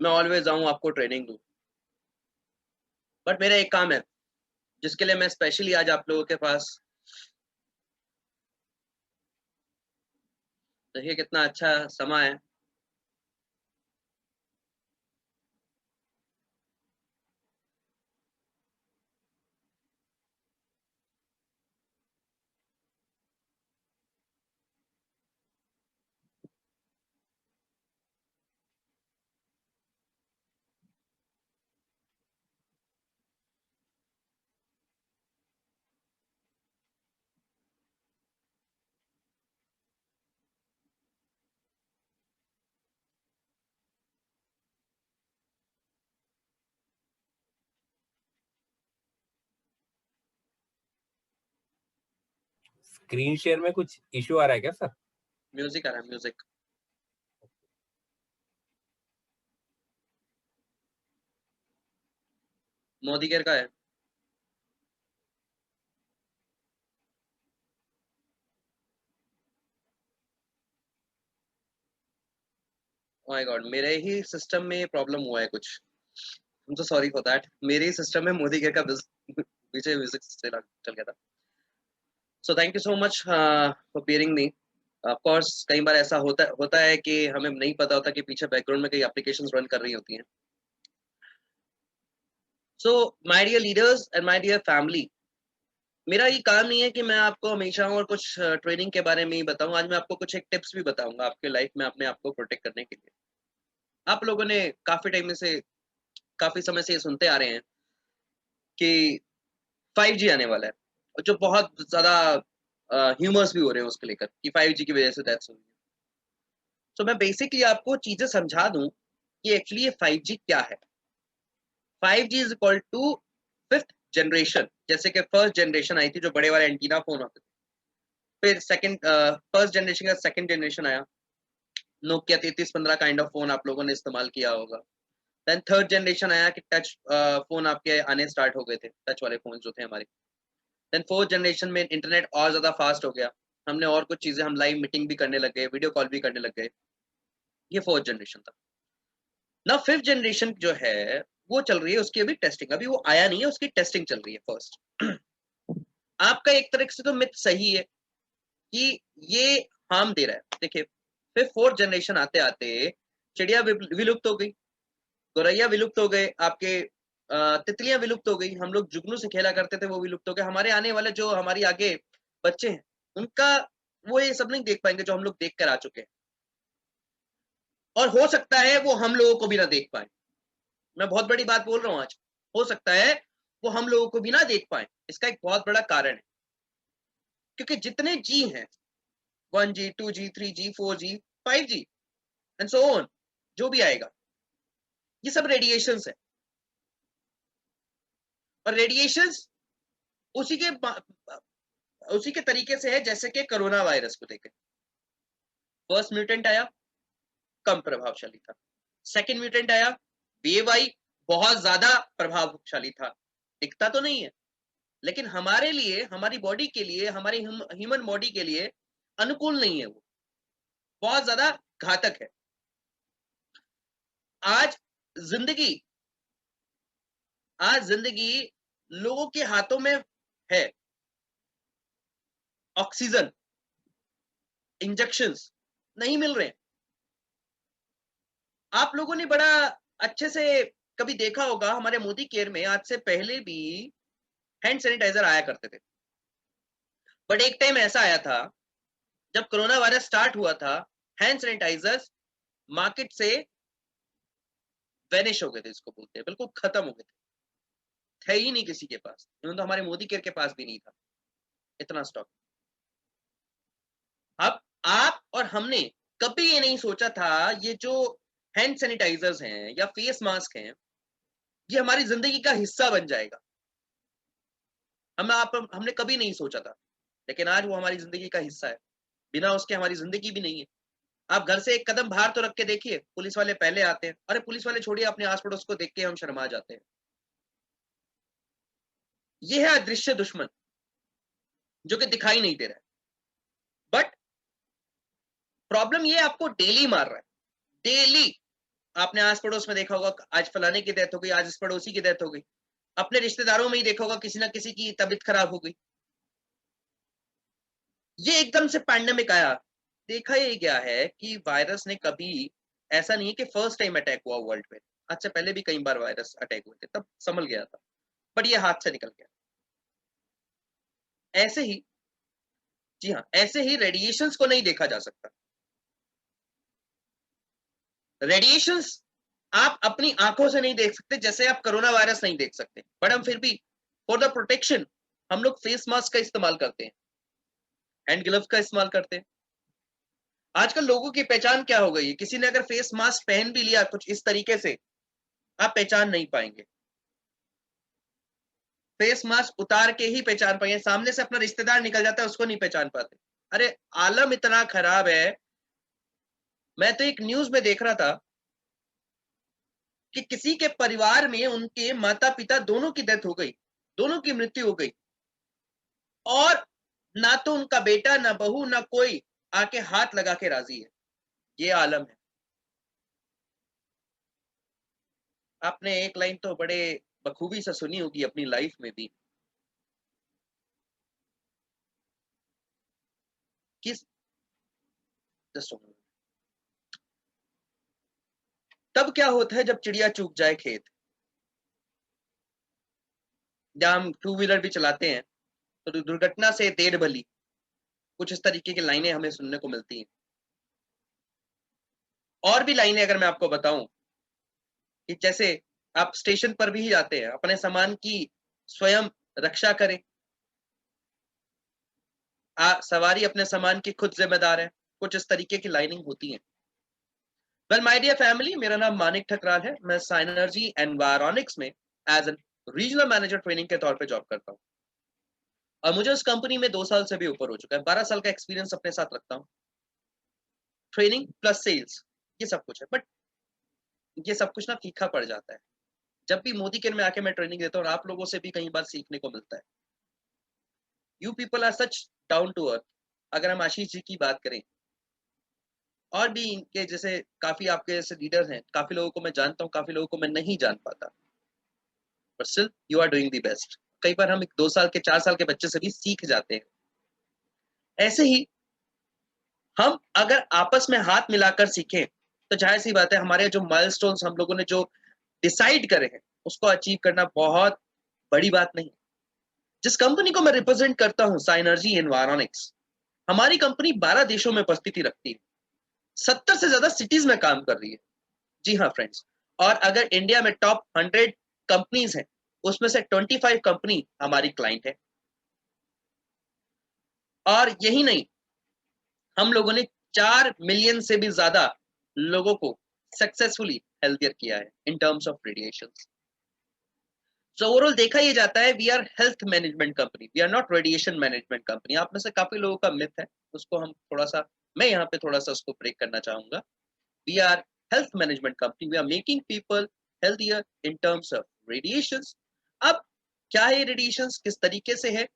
मैं ऑलवेज आऊँ आपको ट्रेनिंग दूँ। बट मेरा एक काम है जिसके लिए मैं स्पेशली आज आप लोगों के पास, देखिए कितना अच्छा समय है। स्क्रीन शेयर में कुछ इश्यू आ रहा है क्या सर? म्यूजिक आ रहा है, म्यूजिक। मोदी केयर का है। माय गॉड, मेरे ही सिस्टम में प्रॉब्लम हुआ है कुछ। I am so sorry for that. मेरे ही सिस्टम में मोदी केयर का पीछे म्यूजिक चल गया था। So thank you so much for bearing me. Of course कई बार ऐसा होता है कि हमें नहीं पता होता कि पीछे बैकग्राउंड में कई एप्लीकेशंस रन कर रही होती हैं। So my dear leaders and my dear family, मेरा ये काम नहीं है कि मैं आपको हमेशा और कुछ ट्रेनिंग के बारे में ही बताऊं। आज मैं आपको कुछ एक टिप्स भी बताऊंगा आपके लाइफ में अपने आप को प्रोटेक्ट करने के लिए। आप लोगों ने काफी समय से ये सुनते आ रहे हैं कि 5G आने वाला है, और जो बहुत ज्यादा ह्यूमर्स भी हो रहे हैं उसके लेकर कि 5G की वजह से डेथ्स हुई है। तो मैं बेसिकली आपको चीजें समझा दूं कि एक्चुअली ये 5G क्या है। 5G is equal to fifth generation. जैसे कि फर्स्ट जनरेशन आई थी जो बड़े वाले एंटीना फोन होते थे, फिर सेकंड फर्स्ट जनरेशन का सेकंड जनरेशन आया, नोकिया 3315 काइंड ऑफ फोन आप लोगों ने इस्तेमाल किया होगा। देन थर्ड जनरेशन आया कि टच फोन आपके आने स्टार्ट हो गए थे, टच वाले फोन जो थे हमारे। देन फोर्थ जनरेशन में इंटरनेट और ज्यादा फास्ट हो गया, हमने और कुछ चीजें, हम लाइव मीटिंग भी करने लग गए, वीडियो कॉल भी करने लग गए। ये फोर्थ जनरेशन था। ना फिफ्थ जनरेशन जो है वो चल रही है, उसकी अभी टेस्टिंग, अभी वो आया नहीं है, उसकी टेस्टिंग चल रही है फर्स्ट। आपका एक तरह से तो मिथ सही है कि ये हार्म दे रहा है। देखिए, फिर फोर्थ जनरेशन आते आते चिड़िया विलुप्त हो गई, गौरैया विलुप्त हो गए, आपके तितलियां विलुप्त हो गई, हम लोग जुगनू से खेला करते थे वो विलुप्त हो गए। हमारे आने वाले जो हमारी आगे बच्चे हैं उनका वो ये सब नहीं देख पाएंगे जो हम लोग देख कर आ चुके हैं, और हो सकता है वो हम लोगों को भी ना देख पाए। मैं बहुत बड़ी बात बोल रहा हूँ आज, हो सकता है वो हम लोगों को भी ना देख पाए। इसका एक बहुत बड़ा कारण है क्योंकि जितने जी हैं, 1G 2G 3G 4G 5G and so on, जो भी आएगा ये सब रेडिएशंस है। और रेडिएशंस उसी के उसी के तरीके से है जैसे कि कोरोना वायरस को देखें। फर्स्ट म्यूटेंट आया, कम प्रभावशाली था। सेकंड म्यूटेंट आया, वेव आई, बहुत ज्यादा प्रभावशाली था। दिखता तो नहीं है, लेकिन हमारे लिए, हमारी बॉडी के लिए, हमारी ह्यूमन बॉडी के लिए अनुकूल नहीं है, वो बहुत ज्यादा घातक है। आज जिंदगी आज जिंदगी लोगों के हाथों में है। ऑक्सीजन, इंजेक्शंस नहीं मिल रहे हैं। आप लोगों ने बड़ा अच्छे से कभी देखा होगा, हमारे मोदी केयर में आज से पहले भी हैंड सैनिटाइजर आया करते थे। बट एक टाइम ऐसा आया था जब कोरोना वायरस स्टार्ट हुआ था, हैंड सैनिटाइजर्स मार्केट से वैनिश हो गए थे, इसको बोलते हैं, बिल्कुल खत्म हो गए थे ही नहीं किसी के पास। तो हमारे मोदी केयर के पास भी नहीं था इतना स्टॉक। अब आप और हमने कभी ये नहीं सोचा था ये जो हैंड सैनिटाइजर्स हैं या फेस मास्क हैं ये हमारी जिंदगी का हिस्सा बन जाएगा। हमने कभी नहीं सोचा था, लेकिन आज वो हमारी जिंदगी का हिस्सा है। बिना उसके हमारी जिंदगी भी नहीं है। आप घर से एक कदम बाहर तो रख के देखिए, पुलिस वाले पहले आते हैं। अरे पुलिस वाले छोड़िए, अपने आस पड़ोस को देख के हम शर्मा जाते हैं। ये है अदृश्य दुश्मन जो कि दिखाई नहीं दे रहा है, बट प्रॉब्लम ये आपको डेली मार रहा है, डेली। आपने आस पड़ोस में देखा होगा, आज फलाने की डेथ हो गई, आज इस पड़ोसी की डेथ हो गई। अपने रिश्तेदारों में ही देखा होगा, किसी ना किसी की तबीयत खराब हो गई। ये एकदम से पैंडेमिक आया। देखा ये गया है कि वायरस ने कभी, ऐसा नहीं है कि फर्स्ट टाइम अटैक हुआ वर्ल्ड में, आज से पहले भी कई बार वायरस अटैक हुए थे, तब संभल गया था, बट ये हाथ से निकल गया। ऐसे ही, जी हाँ, ऐसे ही रेडिएशंस को नहीं देखा जा सकता। रेडिएशंस आप अपनी आंखों से नहीं देख सकते, जैसे आप कोरोना वायरस नहीं देख सकते, बट हम फिर भी फॉर द प्रोटेक्शन हम लोग फेस मास्क का इस्तेमाल करते हैं, हैंड ग्लव्स का इस्तेमाल करते हैं। आजकल लोगों की पहचान क्या हो गई है, किसी ने अगर फेस मास्क पहन भी लिया कुछ इस तरीके से, आप पहचान नहीं पाएंगे। फेस मास्क उतार के ही पहचान पाएंगे, सामने से अपना रिश्तेदार निकल जाता है, उसको नहीं पहचान पाते। अरे आलम इतना खराब है। मैं तो एक न्यूज में देख रहा था कि किसी के परिवार में उनके माता पिता दोनों की डेथ हो गई, दोनों की मृत्यु हो गई, और ना तो उनका बेटा, ना बहू, ना कोई आके हाथ लगा के राजी है। ये आलम है। आपने एक लाइन तो बड़े बखूबी से सुनी होगी अपनी लाइफ में भी, किस, तब क्या होता है जब चिड़िया चूक जाए खेत। जब हम टू व्हीलर भी चलाते हैं तो दुर्घटना से देर भली, कुछ इस तरीके की लाइनें हमें सुनने को मिलती हैं। और भी लाइनें अगर मैं आपको बताऊं कि जैसे आप स्टेशन पर भी जाते हैं, अपने सामान की स्वयं रक्षा करें, सवारी अपने सामान की खुद जिम्मेदार है, कुछ इस तरीके की लाइनिंग होती है। वेल माय डियर फैमिली, मेरा नाम मानिक ठकराल है, मैं साइनर्जी एनवायरॉनिक्स में as an regional manager training के तौर पे जॉब करता हूँ, और मुझे उस कंपनी में 2 साल से भी ऊपर हो चुका है। 12 साल का एक्सपीरियंस अपने साथ रखता हूँ। ट्रेनिंग प्लस सेल्स, ये सब कुछ है, बट ये सब कुछ ना फीका पड़ जाता है। जब भी मोदी केयर में आके मैं ट्रेनिंग देता हूँ, और आप लोगों से भी कई बार सीखने को मिलता है। You people are such down to earth. अगर हम आशीष जी की बात करें, और भी इनके जैसे काफी आपके जैसे लीडर हैं, काफी लोगों को मैं जानता हूँ, काफी लोगों को मैं नहीं जान पाता, but still you are doing the best. कई बार हम 2 साल के 4 साल के बच्चे से भी सीख जाते हैं। ऐसे ही हम अगर आपस में हाथ मिलाकर सीखें, तो जाहिर सी बात है हमारे जो माइलस्टोन्स हम लोगों ने जो डिसाइड करे हैं, उसको अचीव करना बहुत बड़ी बात नहीं। जिस कंपनी को मैं रिप्रेजेंट करता हूँ, साइनर्जी एनवायरॉनिक्स, हमारी कंपनी 12 देशों में उपस्थिति रखती है, 70 से ज्यादा सिटीज में काम कर रही है। जी हाँ फ्रेंड्स, और अगर इंडिया में टॉप 100 कंपनीज हैं, उसमें से 25 कंपनी हमारी क्लाइंट है। और यही नहीं, हम लोगों ने 4 मिलियन से भी ज्यादा लोगों को सक्सेसफुली हेल्थियर किया है in terms of radiation. So overall देखा ये जाता है, we are health management company, we are not radiation management company. आप में से काफी लोगों का मिथ है, उसको हम थोड़ा सा, मैं यहाँ पे थोड़ा सा उसको ब्रेक करना चाहूंगा। We are health management company, we are making people healthier in terms of radiation. अब क्या है रेडिएशन, किस तरीके से है,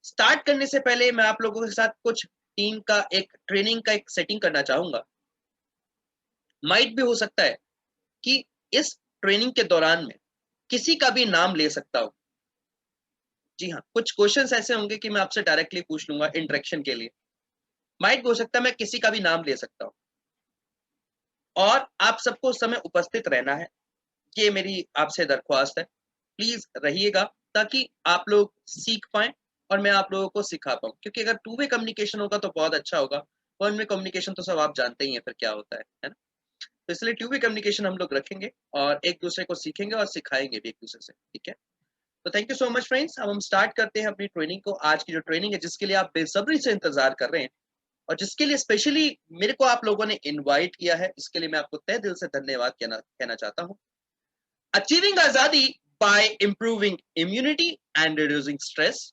स्टार्ट करने से पहले मैं आप लोगों के साथ कुछ टीम का एक ट्रेनिंग का एक सेटिंग करना चाहूंगा। माइट भी हो सकता है कि इस ट्रेनिंग के दौरान में किसी का भी नाम ले सकता हूं। जी हाँ, कुछ क्वेश्चंस ऐसे होंगे कि मैं आपसे डायरेक्टली पूछ लूंगा इंटरेक्शन के लिए। माइट हो सकता है मैं किसी का भी नाम ले सकता हूँ, और आप सबको उस समय उपस्थित रहना है। ये मेरी आपसे दरख्वास्त है, प्लीज रहिएगा, ताकि आप लोग सीख पाए और मैं आप लोगों को सिखा पाऊँ। क्योंकि अगर टू वे कम्युनिकेशन होगा तो बहुत अच्छा होगा, वन वे कम्युनिकेशन तो सब आप जानते ही हैं फिर क्या होता है ना। तो इसलिए टू वे कम्युनिकेशन हम लोग रखेंगे, और एक दूसरे को सीखेंगे और सिखाएंगे भी एक दूसरे से, ठीक है। तो thank you so much friends, अब हम स्टार्ट करते हैं अपनी ट्रेनिंग को। आज की जो ट्रेनिंग है, जिसके लिए आप बेसब्री से इंतजार कर रहे हैं, और जिसके लिए स्पेशली मेरे को आप लोगों ने इनवाइट किया है, इसके लिए मैं आपको तहे दिल से धन्यवाद कहना चाहता हूँ। अचीविंग आजादी by improving immunity and reducing stress,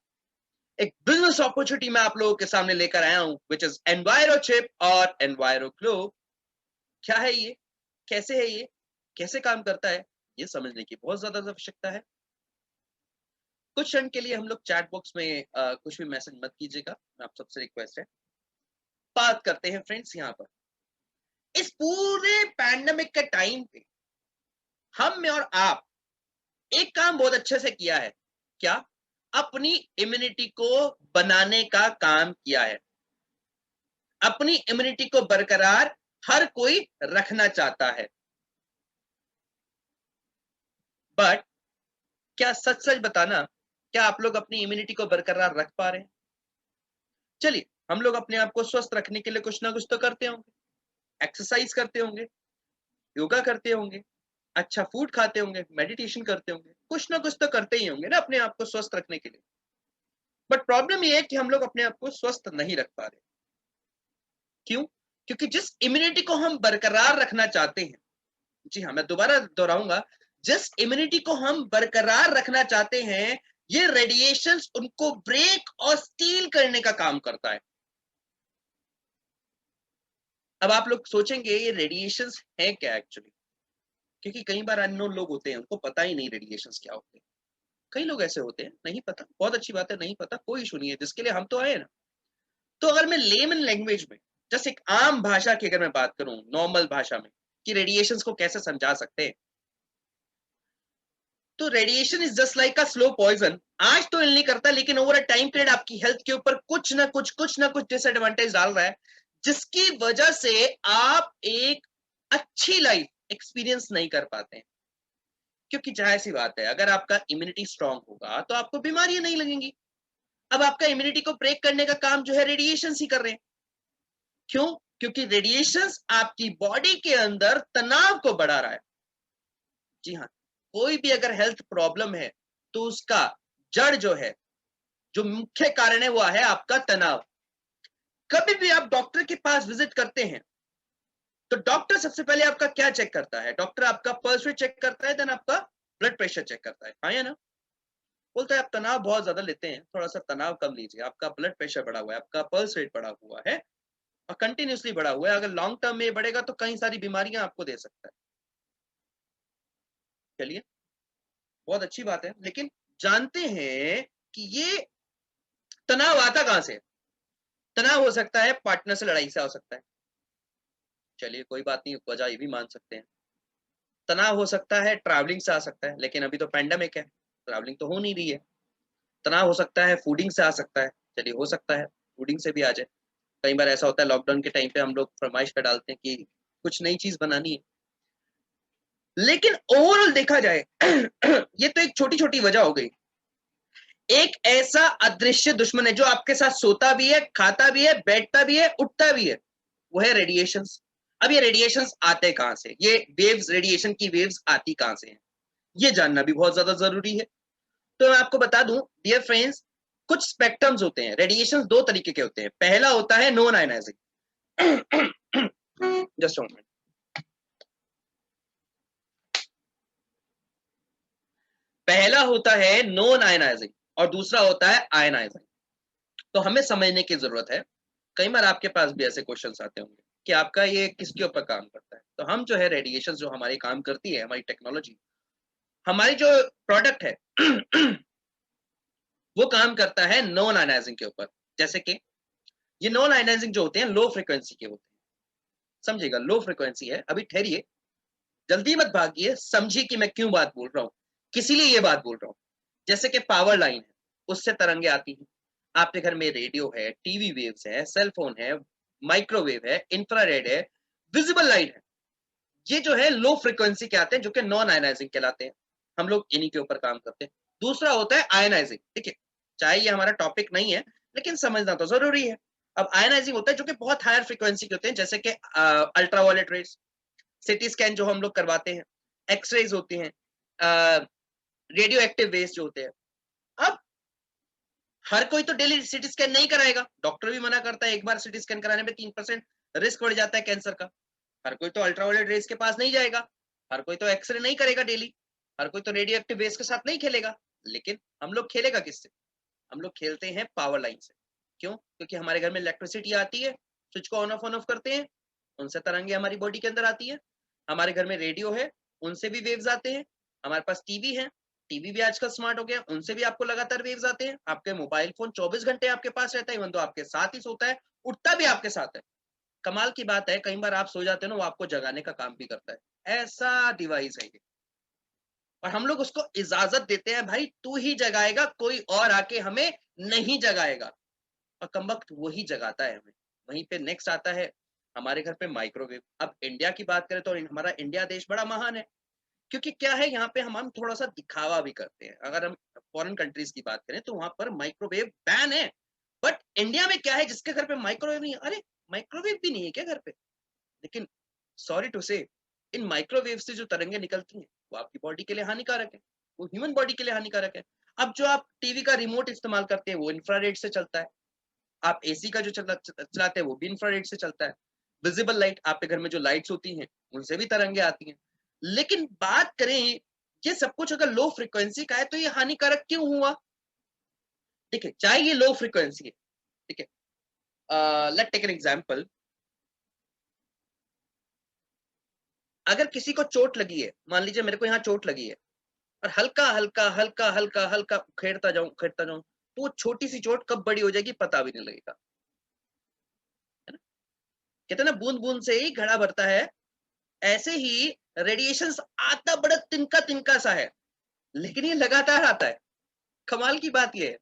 एक बिजनेस अपॉर्चुनिटी मैं आप लोगों के सामने लेकर आया हूं, विच इज एनवायरो चिप और एनवायरो ग्लो। क्या है ये, कैसे है ये, कैसे काम करता है, ये समझने की बहुत ज्यादा आवश्यकता है। कुछ क्षण के लिए हम लोग चैट बॉक्स में कुछ भी मैसेज मत कीजिएगा, मैं आप सबसे रिक्वेस्ट है। बात करते हैं फ्रेंड्स यहाँ पर, इस पूरे पैंडेमिक के टाइम पे हम में और आप एक काम बहुत अच्छे से किया है। क्या? अपनी इम्यूनिटी को बनाने का काम किया है। अपनी इम्यूनिटी को बरकरार हर कोई रखना चाहता है, बट क्या सच सच बताना, क्या आप लोग अपनी इम्यूनिटी को बरकरार रख पा रहे हैं? चलिए, हम लोग अपने आप को स्वस्थ रखने के लिए कुछ ना कुछ तो करते होंगे। एक्सरसाइज करते होंगे, योगा करते होंगे, अच्छा फूड खाते होंगे, मेडिटेशन करते होंगे, कुछ ना कुछ तो करते ही होंगे ना अपने आप को स्वस्थ रखने के लिए। बट प्रॉब्लम ये है कि हम लोग अपने आप को स्वस्थ नहीं रख पा रहे। क्यों? क्योंकि जिस इम्यूनिटी को हम बरकरार रखना चाहते हैं, जी हाँ, मैं दोबारा दोहराऊंगा, जिस इम्यूनिटी को हम बरकरार रखना चाहते हैं, ये रेडिएशंस उनको ब्रेक और स्टील करने का काम करता है। अब आप लोग सोचेंगे ये रेडिएशंस है क्या एक्चुअली? क्योंकि कई बार अननोन लोग होते हैं, उनको पता ही नहीं रेडिएशंस क्या होते हैं। कई लोग ऐसे होते हैं, नहीं पता, बहुत अच्छी बात है, नहीं पता, कोई इशू नहीं है, जिसके लिए हम तो आए ना। तो अगर मैं लेमन लैंग्वेज में, जस्ट एक आम भाषा की अगर मैं बात करूं, नॉर्मल भाषा में, कि रेडिएशंस को कैसे समझा सकते हैं, तो radiation is just like a slow poison. आज तो हिल नहीं करता, लेकिन ओवर अ टाइम पीरियड आपकी हेल्थ के ऊपर कुछ ना कुछ डिसएडवांटेज डाल रहा है, जिसकी वजह से आप एक अच्छी लाइफ एक्सपीरियंस नहीं कर पाते हैं। क्योंकि जाहिर सी बात है, अगर आपका इम्यूनिटी स्ट्रांग होगा तो आपको बीमारियां नहीं लगेंगी। अब आपका इम्यूनिटी को ब्रेक करने का काम जो है रेडिएशन ही कर रहे हैं। क्यों? क्योंकि रेडिएशंस आपकी बॉडी के अंदर तनाव को बढ़ा रहा है। जी हाँ, कोई भी अगर हेल्थ प्रॉब्लम है तो उसका जड़ जो है, जो मुख्य कारण है, वो है आपका तनाव। कभी भी आप डॉक्टर के पास विजिट करते हैं तो डॉक्टर सबसे पहले आपका क्या चेक करता है? डॉक्टर आपका पल्स रेट चेक करता है, देन आपका ब्लड प्रेशर चेक करता है, हाँ या ना? बोलता है आप तनाव बहुत ज्यादा लेते हैं, थोड़ा सा तनाव कम लीजिए, आपका ब्लड प्रेशर बढ़ा हुआ है, आपका पल्स रेट बढ़ा हुआ है और कंटिन्यूसली बढ़ा हुआ है, अगर लॉन्ग टर्म में बढ़ेगा तो कई सारी बीमारियां आपको दे सकता है। चलिए, बहुत अच्छी बात है, लेकिन जानते हैं कि ये तनाव आता कहां से? तनाव हो सकता है पार्टनर से लड़ाई से हो सकता है, चलिए कोई बात नहीं, वजह ये भी मान सकते हैं। तनाव हो सकता है ट्रैवलिंग से आ सकता है, लेकिन अभी तो पैंडेमिक है, ट्रैवलिंग तो हो नहीं रही है। तनाव हो सकता है फूडिंग से आ सकता है, चलिए हो सकता है फूडिंग से भी आ जाए। कई बार ऐसा होता है लॉकडाउन के टाइम पे हम लोग फरमाइश कर डालते हैं कि कुछ नई चीज बनानी है, लेकिन ओवरऑल देखा जाए ये तो एक छोटी छोटी वजह हो गई। एक ऐसा अदृश्य दुश्मन है जो आपके साथ सोता भी है, खाता भी है, बैठता भी है, उठता भी है, वो है रेडिएशंस। अब ये रेडिएशंस आते कहां से? ये वेव्स, रेडिएशन की वेव्स आती कहां से हैं, ये जानना भी बहुत ज्यादा जरूरी है। तो मैं आपको बता दूं डियर फ्रेंड्स, कुछ स्पेक्ट्रम्स होते हैं। रेडिएशंस दो तरीके के होते हैं। पहला होता है नॉन आयनाइजिंग, जस्ट मिनट। पहला होता है नॉन आयनाइजिंग और दूसरा होता है आयनाइजिंग। तो हमें समझने की जरूरत है। कई बार आपके पास भी ऐसे क्वेश्चंस आते होंगे कि आपका ये किसके ऊपर काम करता है। तो हम जो है रेडिएशन जो हमारी काम करती है, हमारी टेक्नोलॉजी, हमारी जो प्रोडक्ट है वो काम करता है नॉन आयनाइजिंग के ऊपर। जैसे कि ये नॉन आयनाइजिंग जो होते हैं लो फ्रिक्वेंसी के होते हैं, समझिएगा, लो फ्रिक्वेंसी है। अभी ठहरिए, जल्दी मत भागिए, समझिए कि मैं क्यों बात बोल रहा हूँ, किसी लिए ये बात बोल रहा हूँ। जैसे कि पावर लाइन है, उससे तरंगे आती हैं। आपके घर में रेडियो है, टीवी वेव्स है, सेल फोन है, माइक्रोवेव है, इंफ्रारेड है, विजिबल लाइट है, ये जो है लो फ्रिक्वेंसी के आते हैं, जो कि नॉन आयनाइजिंग कहलाते हैं। हम लोग इन्हीं के ऊपर काम करते हैं। दूसरा होता है आयनाइजिंग। देखिए, चाहे ये हमारा टॉपिक नहीं है, लेकिन समझना तो जरूरी है। अब आयनाइजिंग होता है जो कि बहुत हायर फ्रिक्वेंसी के होते हैं, जैसे कि अल्ट्रावायलेट रेज, सिटी स्कैन जो हम लोग करवाते हैं, एक्सरेज होती हैं, रेडियो एक्टिव वेव्स जो होते हैं। अब हर कोई तो डेली सिटी स्कैन नहीं कराएगा, डॉक्टर भी मना करता है, एक बार सिटी स्कैन कराने में 3% रिस्क बढ़ जाता है कैंसर का। हर कोई तो अल्ट्रावायलेट रेज के पास नहीं जाएगा, हर कोई तो एक्सरे नहीं करेगा डेली, हर कोई तो रेडियो एक्टिव वेव्स के साथ नहीं खेलेगा। लेकिन हम लोग खेलेगा किससे? हम लोग खेलते हैं पावर लाइन से। क्यों? क्योंकि हमारे घर में इलेक्ट्रिसिटी आती है, स्विच को ऑन ऑफ करते हैं, उनसे तरंगे हमारी बॉडी के अंदर आती है। हमारे घर में रेडियो है, उनसे भी वेव्स आते हैं। हमारे पास टीवी है, टीवी भी आजकल स्मार्ट हो गया, उनसे भी आपको लगातार वेव्स आते हैं। आपके मोबाइल फोन 24 घंटे आपके पास रहता है, इवन तो आपके साथ ही सोता है, उठता भी आपके साथ है। कमाल की बात है, कई बार आप सो जाते हो ना, वो आपको जगाने का काम भी करता है। ऐसा डिवाइस है ये, और हम लोग उसको इजाजत देते हैं, भाई तू ही जगाएगा, कोई और आके हमें नहीं जगाएगा, और कमबख्त वही जगाता है हमें। वहीं पे नेक्स्ट आता है हमारे घर पे माइक्रोवेव। अब इंडिया की बात करें तो हमारा इंडिया देश बड़ा महान है, क्योंकि क्या है, यहाँ पे हम थोड़ा सा दिखावा भी करते हैं। अगर हम फॉरेन कंट्रीज की बात करें तो वहां पर माइक्रोवेव बैन है, बट इंडिया में क्या है, जिसके घर पे माइक्रोवेव नहीं है, अरे माइक्रोवेव भी नहीं है क्या घर पे? लेकिन सॉरी टू से, इन माइक्रोवेव से जो तरंगे निकलती हैं वो आपकी बॉडी के लिए हानिकारक है, वो ह्यूमन बॉडी के लिए हानिकारक है। अब जो आप टीवी का रिमोट इस्तेमाल करते हैं वो इंफ्रारेड से चलता है, आप एसी का जो चलाते हैं वो भी इंफ्रारेड से चलता है, विजिबल लाइट, आपके घर में जो लाइट्स होती हैं उनसे भी तरंगे आती हैं। लेकिन बात करें, ये सब कुछ अगर लो फ्रिक्वेंसी का है तो ये हानिकारक क्यों हुआ? ठीक है, चाहे ये लो फ्रिक्वेंसी है, ठीक है, लेट टेक एन एग्जांपल। अगर किसी को चोट लगी है, मान लीजिए मेरे को यहाँ चोट लगी है, और हल्का हल्का हल्का हल्का हल्का खेड़ता जाऊं, तो वो छोटी सी चोट कब बड़ी हो जाएगी पता भी नहीं लगेगा, है ना? कहते हैं ना, बूंद बूंद से ही घड़ा भरता है। ऐसे ही रेडिएशन आता बड़ा तिनका तिनका सा है, लेकिन ये लगातार आता है। कमाल की बात ये है,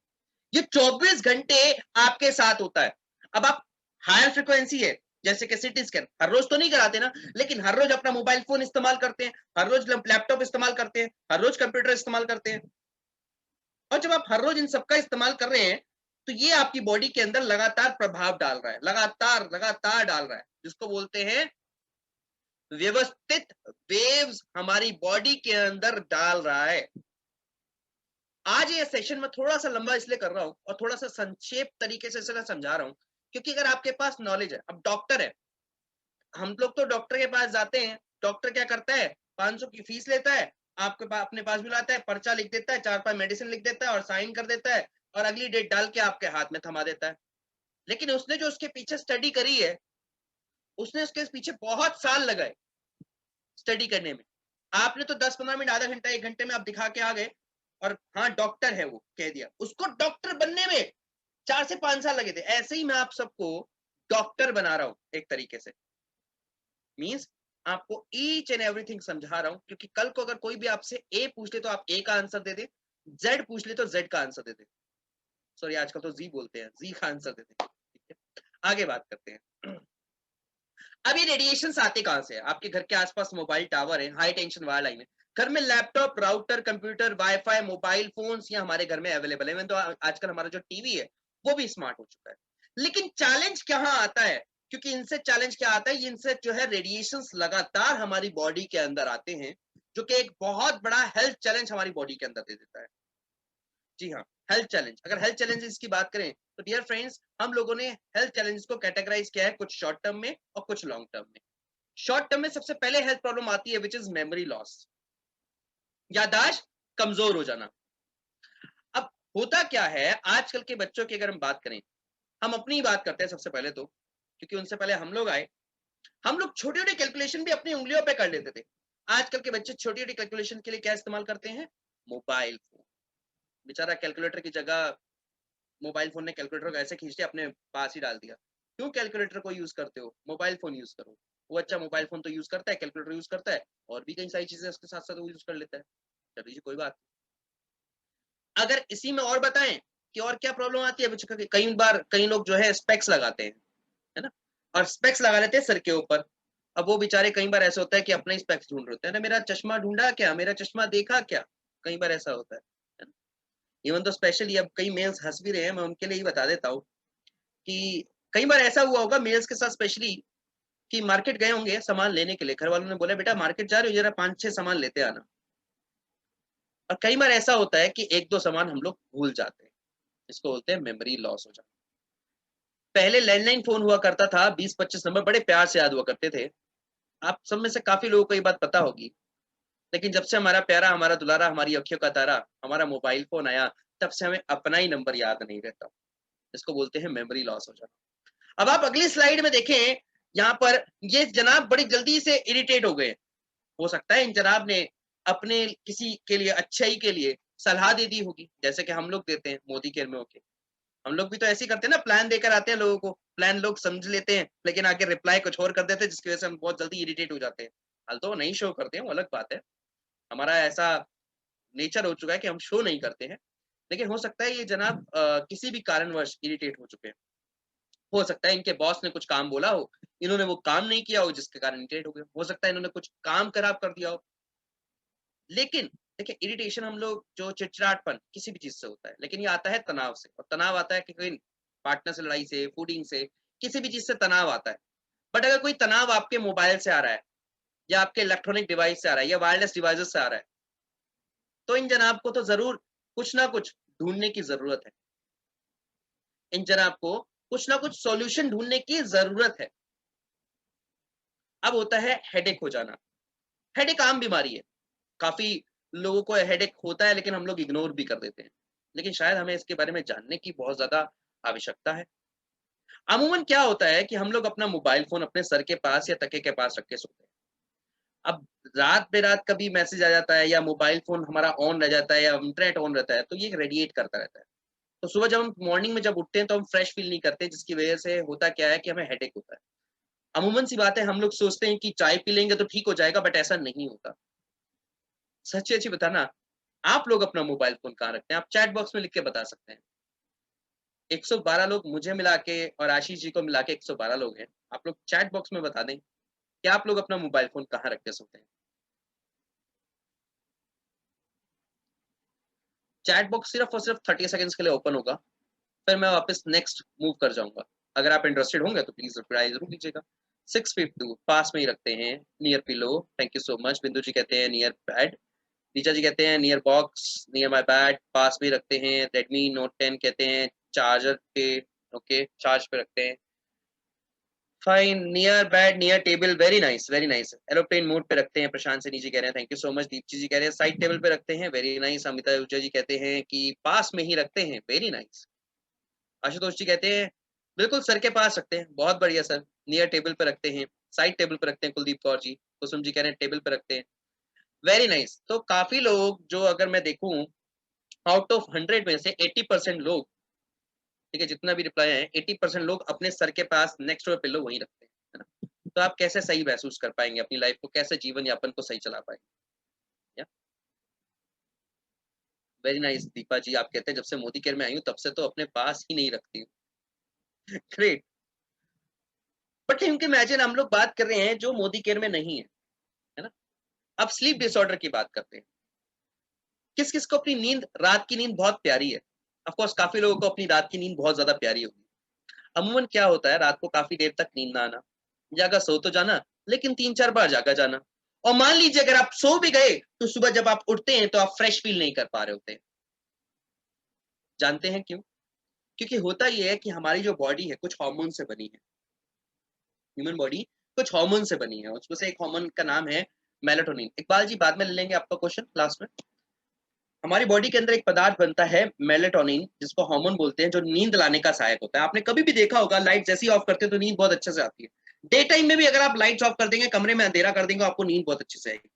ये 24 घंटे आपके साथ होता है। अब आप हायर फ्रिक्वेंसी है, जैसे कि सिटी स्कैन हर रोज तो नहीं कराते ना, लेकिन हर रोज अपना मोबाइल फोन इस्तेमाल करते हैं, हर रोज लैपटॉप इस्तेमाल करते हैं, हर रोज कंप्यूटर इस्तेमाल करते हैं, और जब आप हर रोज इन सबका इस्तेमाल कर रहे हैं तो ये आपकी बॉडी के अंदर लगातार प्रभाव डाल रहा है, लगातार लगातार डाल रहा है, जिसको बोलते हैं व्यवस्थित वेव्स हमारी बॉडी के अंदर डाल रहा है। आज ये सेशन में थोड़ा सा लंबा इसलिए कर रहा हूं और थोड़ा सा संक्षेप तरीके से इसलिए समझा रहा हूं, क्योंकि अगर आपके पास नॉलेज है, अब डॉक्टर है, हम लोग तो डॉक्टर के पास जाते हैं, डॉक्टर क्या करता है, 500 की फीस लेता है, आपके पास अपने पास बुलाता है, पर्चा लिख देता है, 4-5 मेडिसिन लिख देता है और साइन कर देता है, और अगली डेट डाल के आपके हाथ में थमा देता है। लेकिन उसने जो उसके पीछे स्टडी करी है, उसने उसके पीछे बहुत साल लगाए स्टडी करने में। आपने तो 10-15 मिनट, आधा घंटा, 1 घंटे में आप दिखा के आ गए, और हाँ डॉक्टर है वो कह दिया, उसको डॉक्टर बनने में 4 से 5 साल लगे थे। ऐसे ही मैं आप सबको डॉक्टर बना रहा हूं एक तरीके से, मींस आपको ईच एंड एवरीथिंग समझा रहा हूं, क्योंकि कल को अगर कोई भी आपसे ए पूछ ले तो आप ए का आंसर दे दे, जेड पूछ ले तो जेड का आंसर दे दे, सॉरी आजकल तो जी बोलते हैं, जी का आंसर दे दे। ठीक है, आगे बात करते हैं। अब ये रेडिएशन आते कहां से है? आपके घर के आसपास मोबाइल टावर है, हाई टेंशन वायर लाइन है, घर में laptop, router, computer, wifi, mobile phones ये हमारे घर में अवेलेबल है। तो आजकल हमारा जो टीवी है वो भी स्मार्ट हो चुका है। लेकिन चैलेंज कहाँ आता है? क्योंकि इनसे चैलेंज क्या आता है, इनसे जो है रेडिएशंस लगातार हमारी बॉडी के अंदर आते हैं, जो कि एक बहुत बड़ा हेल्थ चैलेंज हमारी बॉडी के अंदर दे देता है। जी हाँ, हेल्थ चैलेंज। अगर हेल्थ चैलेंजेस की बात करें तो डियर फ्रेंड्स, हम लोगों ने हेल्थ चैलेंजेस को कैटेगराइज किया है कुछ शॉर्ट टर्म में और कुछ लॉन्ग टर्म में। शॉर्ट टर्म में सबसे पहले हेल्थ प्रॉब्लम आती है विच इज मेमोरी लॉस, याददाश्त कमजोर हो जाना। अब होता क्या है, आजकल के बच्चों की अगर हम बात करें, हम अपनी ही बात करते हैं सबसे पहले तो, क्योंकि उनसे पहले हम लोग आए, हम लोग छोटी छोटी कैलकुलेशन भी अपनी उंगलियों पे कर लेते थे। आजकल के बच्चे छोटी छोटी कैलकुलेशन के लिए क्या इस्तेमाल करते हैं? Mobile phone. बेचारा कैलकुलेटर की जगह मोबाइल फोन ने कैलकुलेटर को ऐसे खींच के अपने पास ही डाल दिया। क्यों कैलकुलेटर को यूज करते हो, मोबाइल फोन यूज करो। वो अच्छा मोबाइल फोन तो यूज करता है, कैलकुलेटर यूज करता है, और भी कई सारी चीजें उसके साथ साथ वो यूज कर लेता है। चलिए जी, कोई बात। अगर इसी में और बताएं कि और क्या प्रॉब्लम आती है बच्चों की, कई बार कई लोग जो है स्पेक्स लगाते हैं, है ना, और स्पेक्स लगा लेते हैं सर के ऊपर। अब वो बेचारे कई बार ऐसा होता है कि अपना ही स्पेक्स ढूंढ रहे होते हैं ना, मेरा चश्मा ढूंढा क्या, मेरा चश्मा देखा क्या, कई बार ऐसा होता है ना? इवन तो स्पेशली अब कई मेल्स हंस भी रहे हैं, मैं उनके लिए ही बता देता हूँ कि कई बार ऐसा हुआ होगा मेल्स के साथ स्पेशली, कि मार्केट गए होंगे सामान लेने के लिए, घर वालों ने बोला बेटा मार्केट जा रहे हो, जरा 5-6 सामान लेते आना। और कई बार ऐसा होता है कि 1-2 सामान हम लोग भूल जाते हैं, इसको बोलते हैं मेमोरी लॉस हो जाना। पहले लैंडलाइन फोन हुआ करता था, 20-25 नंबर बड़े प्यार से याद हुआ करते थे। आप सब में से काफी लोगों को ये बात पता होगी। लेकिन जब से हमारा प्यारा, हमारा दुलारा, हमारी अखियों का तारा, हमारा मोबाइल फोन आया, तब से हमें अपना ही नंबर याद नहीं रहता। इसको बोलते हैं मेमोरी लॉस हो जाना। अब आप अगली स्लाइड में देखें, यहाँ पर ये जनाब बड़ी जल्दी से इरिटेट हो गए। हो सकता है इन जनाब ने अपने किसी के लिए अच्छाई के लिए सलाह दे दी होगी, जैसे कि हम लोग देते हैं मोदी केयर में होके। हम लोग भी तो ऐसे ही करते हैं ना, प्लान देकर आते हैं लोगों को, प्लान लोग समझ लेते हैं लेकिन आगे रिप्लाई कुछ और कर देते हैं, जिसकी वजह से हम बहुत जल्दी इरिटेट हो जाते हैं। हाल तो वो नहीं शो करते हैं, वो अलग बात है, हमारा ऐसा नेचर हो चुका है कि हम शो नहीं करते हैं। लेकिन हो सकता है ये जनाब किसी भी कारणवश इरिटेट हो चुके हैं। हो सकता है इनके बॉस ने कुछ काम बोला हो, इन्होंने वो काम नहीं किया हो जिसके कारण इरिटेट हो गए। हो सकता है इन्होंने कुछ काम खराब कर दिया हो। लेकिन देखिए, इरिटेशन हम लोग जो चिड़चिड़ाहटपन किसी भी चीज से होता है, लेकिन ये आता है तनाव से, और तनाव आता है कि कोई पार्टनर से लड़ाई से, फूडिंग से, किसी भी चीज से तनाव आता है। बट अगर कोई तनाव आपके मोबाइल से आ रहा है, या आपके इलेक्ट्रॉनिक डिवाइस से आ रहा है, या वायरलेस डिवाइसेस से आ रहा है, तो इन जनाब को तो जरूर कुछ ना कुछ ढूंढने की जरूरत है। इन जनाब को कुछ ना कुछ सॉल्यूशन ढूंढने की जरूरत है। अब होता है हेडेक हो जाना। हेडेक आम बीमारी है, काफी लोगों को हेडेक होता है, लेकिन हम लोग इग्नोर भी कर देते हैं। लेकिन शायद हमें इसके बारे में जानने की बहुत ज्यादा आवश्यकता है। अमूमन क्या होता है कि हम लोग अपना मोबाइल फोन अपने सर के पास या तके के पास रख के सोते हैं। अब रात बेरात कभी मैसेज आ जाता है, या मोबाइल फोन हमारा ऑन रह जाता है, या इंटरनेट ऑन रहता है, तो ये रेडिएट करता रहता है। तो सुबह जब हम मॉर्निंग में जब उठते हैं तो हम फ्रेश फील नहीं करते, जिसकी वजह से होता क्या है कि हमें हेडेक होता है। अमूमन सी बात है, हम लोग सोचते हैं कि चाय पी लेंगे तो ठीक हो जाएगा, बट ऐसा नहीं होता। सच्ची अच्छी बताना, आप लोग अपना मोबाइल फोन कहाँ रखते हैं? आप चैट बॉक्स में लिख के बता सकते हैं। 112 लोग मुझे मिला के और आशीष जी को मिला के 112 लोग हैं। आप लोग चैट बॉक्स में बता दें कि आप लोग अपना मोबाइल फोन कहाँ रख के सोते हैं। चैट बॉक्स सिर्फ और सिर्फ 30 सेकंड्स के लिए ओपन होगा, फिर मैं वापस नेक्स्ट मूव कर जाऊंगा। अगर आप इंटरेस्टेड होंगे तो प्लीज रिप्लाई जरूर दीजिएगा। 6 फीट 2 पास में ही रखते हैं, near pillow. Thank you so much. बिंदु जी कहते हैं नियर बेड। रीचा जी कहते हैं near box, near my bed, पास में रखते हैं। रेडमी नोट 10 कहते हैं चार्जर पे, ओके चार्ज पे रखते हैं। Fine, near bed, near table, very nice very nice. Aeroplane mode पे रखते हैं, प्रशांत सैनी जी कह रहे हैं thank you so much. Deepti ji कह रहे हैं साइड टेबल पे रखते हैं, वेरी नाइस। अमिता ऊर्जा जी कहते हैं कि पास में ही रखते हैं, वेरी नाइस। आशुतोष जी कहते हैं बिल्कुल सर के पास रखते हैं, बहुत बढ़िया सर। नियर टेबल पे रखते हैं, साइड टेबल पे रखते हैं। कुलदीप कौर जी, कुसुम जी कह रहे हैं टेबल पे रखते हैं, वेरी नाइस। तो काफी लोग जो, अगर मैं देखूं आउट ऑफ 100 में से 80% लोग, ठीक है, जितना भी रिप्लाई है 80% लोग अपने सर के पास नेक्स्ट टू पिलो वहीं रखते हैं, है ना? तो आप कैसे सही महसूस कर पाएंगे अपनी लाइफ को, कैसे जीवन यापन को सही चला पाएंगे? वेरी नाइस दीपा जी, आप कहते हैं जब से मोदी केयर में आई हूँ तब से तो अपने पास ही नहीं रखती हूँ। ग्रेट। बट क्योंकि इमेजिन हम लोग बात कर रहे हैं जो मोदी केयर में नहीं है ना? अब स्लीप डिसऑर्डर की बात करते हैं। किस किस को अपनी नींद, रात की नींद बहुत प्यारी है? ऑफ कोर्स काफी लोगों को अपनी रात की नींद बहुत ज्यादा प्यारी होगी। अमूमन क्या होता है, रात को काफी देर तक नींद ना आना, जागा सो तो जाना, लेकिन 3-4 बार जागा जाना। और मान लीजिए अगर आप सो भी गए तो सुबह जब आप उठते हैं तो आप फ्रेश फील नहीं कर पा रहे होते हैं। जानते हैं क्यों? क्योंकि होता यह है कि हमारी जो बॉडी है कुछ हार्मोन से बनी है। ह्यूमन बॉडी कुछ हार्मोन से बनी है, उसमें से एक हार्मोन का नाम है मेलाटोनिन। इकबाल जी बाद में ले लेंगे आपका क्वेश्चन लास्ट में। हमारी बॉडी के अंदर एक पदार्थ बनता है मेलेटोनिन, जिसको हार्मोन बोलते हैं, जो नींद लाने का सहायक होता है। आपने कभी भी देखा होगा लाइट जैसे ही ऑफ करते हैं तो नींद बहुत अच्छे से आती है। डे टाइम में भी अगर आप लाइट्स ऑफ कर देंगे, कमरे में अंधेरा कर देंगे, आपको नींद बहुत अच्छे से आएगी।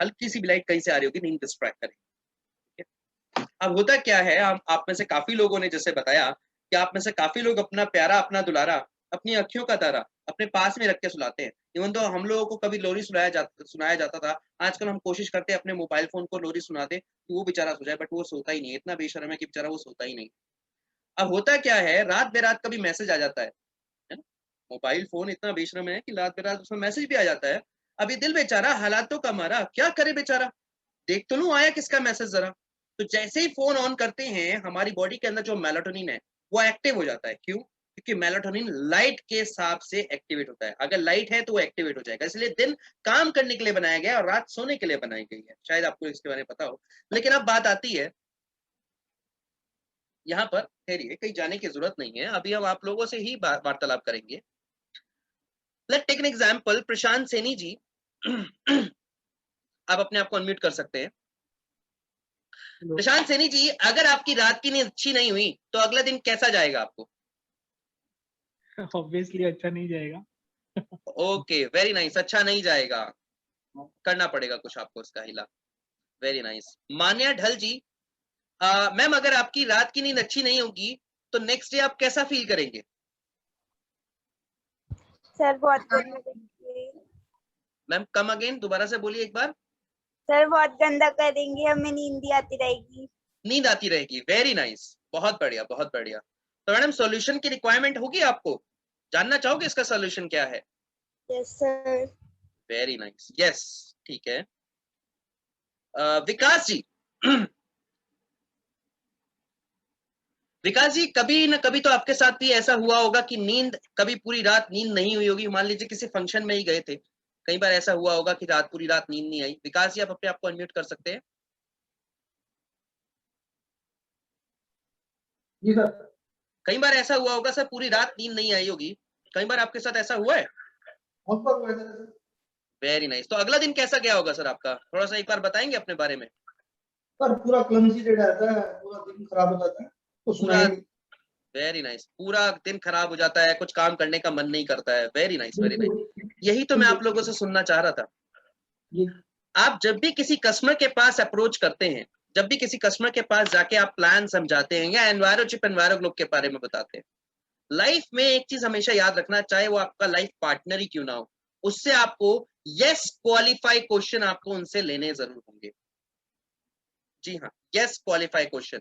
हल्की सी भी लाइट कहीं से आ रही होगी, नींद डिस्ट्रैक्ट करेगी। अब होता क्या है, आप में से काफी लोगों ने जैसे बताया कि आप में से काफी लोग अपना प्यारा, अपना दुलारा, अपनी अखियों का तारा अपने पास में रख के सुलाते हैं। इवन तो हम लोगों को कभी लोरी सुनाया जाता था, आजकल हम कोशिश करते हैं अपने मोबाइल फोन को लोरी सुना दे कि वो बेचारा सो जाए, बट वो सोता ही नहीं है। इतना बेशर्म है कि बेचारा वो सोता ही नहीं। अब होता क्या है, रात बेरात कभी मैसेज आ जाता है ना? मोबाइल फोन इतना बेशर्म है कि रात बेरात उसमें मैसेज भी आ जाता है। अब ये दिल बेचारा हालातों का मारा क्या करे बेचारा, देख तो लूं आया किसका मैसेज जरा। तो जैसे ही फोन ऑन करते हैं, हमारी बॉडी के अंदर जो मेलाटोनिन है वो एक्टिव हो जाता है। क्यों? क्योंकि मेलाटोनिन लाइट के हिसाब से एक्टिवेट होता है। अगर लाइट है तो वो एक्टिवेट हो जाएगा। इसलिए दिन काम करने के लिए बनाया गया है और रात सोने के लिए बनाई गई है। शायद आपको इसके बारे में पता हो। लेकिन अब बात आती है यहाँ पर, ठहरिए, कहीं जाने की जरूरत नहीं है, अभी हम आप लोगों से ही वार्तालाप करेंगे। लेट टेक एन एग्जाम्पल, प्रशांत सैनी जी। आप अपने आप को अनम्यूट कर सकते हैं। प्रशांत सैनी जी, अगर आपकी रात की नींद अच्छी नहीं हुई तो अगला दिन कैसा जाएगा आपको? ऑब्वियसली अच्छा नहीं जाएगा। ओके वेरी नाइस, अच्छा नहीं जाएगा, करना पड़ेगा कुछ आपको इसका हिला। Very nice. मान्या ढल जी, मैम अगर आपकी रात की नींद अच्छी नहीं होगी तो नेक्स्ट डे आप कैसा फील करेंगे? सर बहुत गंदा करेंगे। मैम कम अगेन, दोबारा से बोलिए एक बार। सर बहुत गंदा करेंगे, हमें नींद ही आती रहेगी। नींद आती रहेगी, वेरी नाइस, बहुत बढ़िया बहुत बढ़िया। तो मैडम सॉल्यूशन की रिक्वायरमेंट होगी आपको, जानना चाहोगे इसका सॉल्यूशन क्या है? Yes sir. Very nice, yes, ठीक है। विकास जी विकास जी, कभी न कभी तो आपके साथ भी ऐसा हुआ होगा कि नींद कभी पूरी रात नींद नहीं हुई होगी। मान लीजिए किसी फंक्शन में ही गए थे, कई बार ऐसा हुआ होगा कि पूरी रात नींद नहीं आई। विकास जी, आप अपने आप को अनम्यूट कर सकते हैं? जी सर। कई बार ऐसा हुआ होगा सर, पूरी रात नींद नहीं आई होगी, कई बार आपके साथ ऐसा हुआ है? बहुत बार हुआ है सर। Very nice. तो अगला दिन कैसा गया होगा सर आपका, थोड़ा सा एक बार बताएंगे अपने बारे में? सर पूरा क्लमजी डे रहता है, पूरा दिन खराब हो जाता है, तो पूरा, सुनाई। वेरी नाइस, पूरा दिन खराब हो जाता है, कुछ काम करने का मन नहीं करता है। वेरी नाइस, वेरी नाइस, यही तो मैं आप लोगों से सुनना चाह रहा था। जी। आप जब भी किसी कस्टमर के पास अप्रोच करते हैं, जब भी किसी कस्टमर के पास जाके आप प्लान समझाते हैं या एनवायरोचिप एनवायरो ग्रुप के बारे में बताते हैं, लाइफ में एक चीज हमेशा याद रखना, चाहे वो आपका लाइफ पार्टनर ही क्यों ना हो, उससे आपको यस क्वालिफाई क्वेश्चन आपको उनसे लेने जरूर होंगे। जी हाँ, yes qualify question.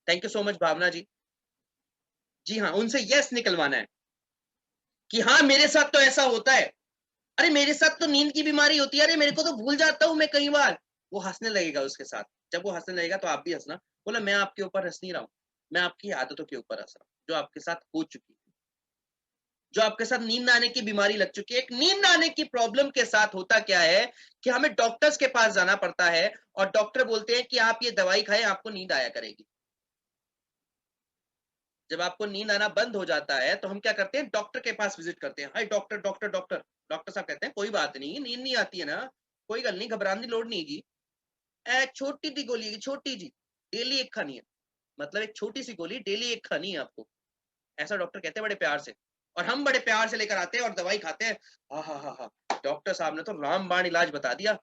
Thank you so much Bhavna ji. जी हाँ, उनसे यस निकलवाना है कि हाँ मेरे साथ तो ऐसा होता है, अरे मेरे साथ तो नींद की बीमारी होती है, अरे मेरे को तो भूल जाता हूं मैं कई बार। वो हंसने लगेगा उसके साथ, जब वो हंसने लगेगा तो आप भी हंसना। बोला मैं आपके ऊपर हंस नहीं रहा हूं, मैं आपकी आदतों के ऊपर हंस रहा हूं, जो आपके साथ हो चुकी है, जो आपके साथ नींद आने की बीमारी लग चुकी है। एक नींद आने की प्रॉब्लम के साथ होता क्या है कि हमें डॉक्टर्स के पास जाना पड़ता है और डॉक्टर बोलते हैं कि आप ये दवाई खाएं, आपको नींद आया करेगी। जब आपको नींद आना बंद हो जाता है तो हम क्या करते हैं, डॉक्टर के पास विजिट करते हैं। हाय डॉक्टर डॉक्टर डॉक्टर। डॉक्टर साहब कहते हैं कोई बात नहीं, नींद नहीं आती है ना, कोई गल नहीं, घबराने की लोड़ नहीं की, छोटी सी गोली है, छोटी जी, डेली एक खानी है, मतलब एक छोटी सी गोली डेली एक खानी है आपको, ऐसा डॉक्टर कहते हैं बड़े प्यार से। और हम बड़े प्यार से लेकर आते हैं और दवाई खाते हैं। हा हा हा हा, डॉक्टर साहब ने तो रामबाण इलाज बता दिया।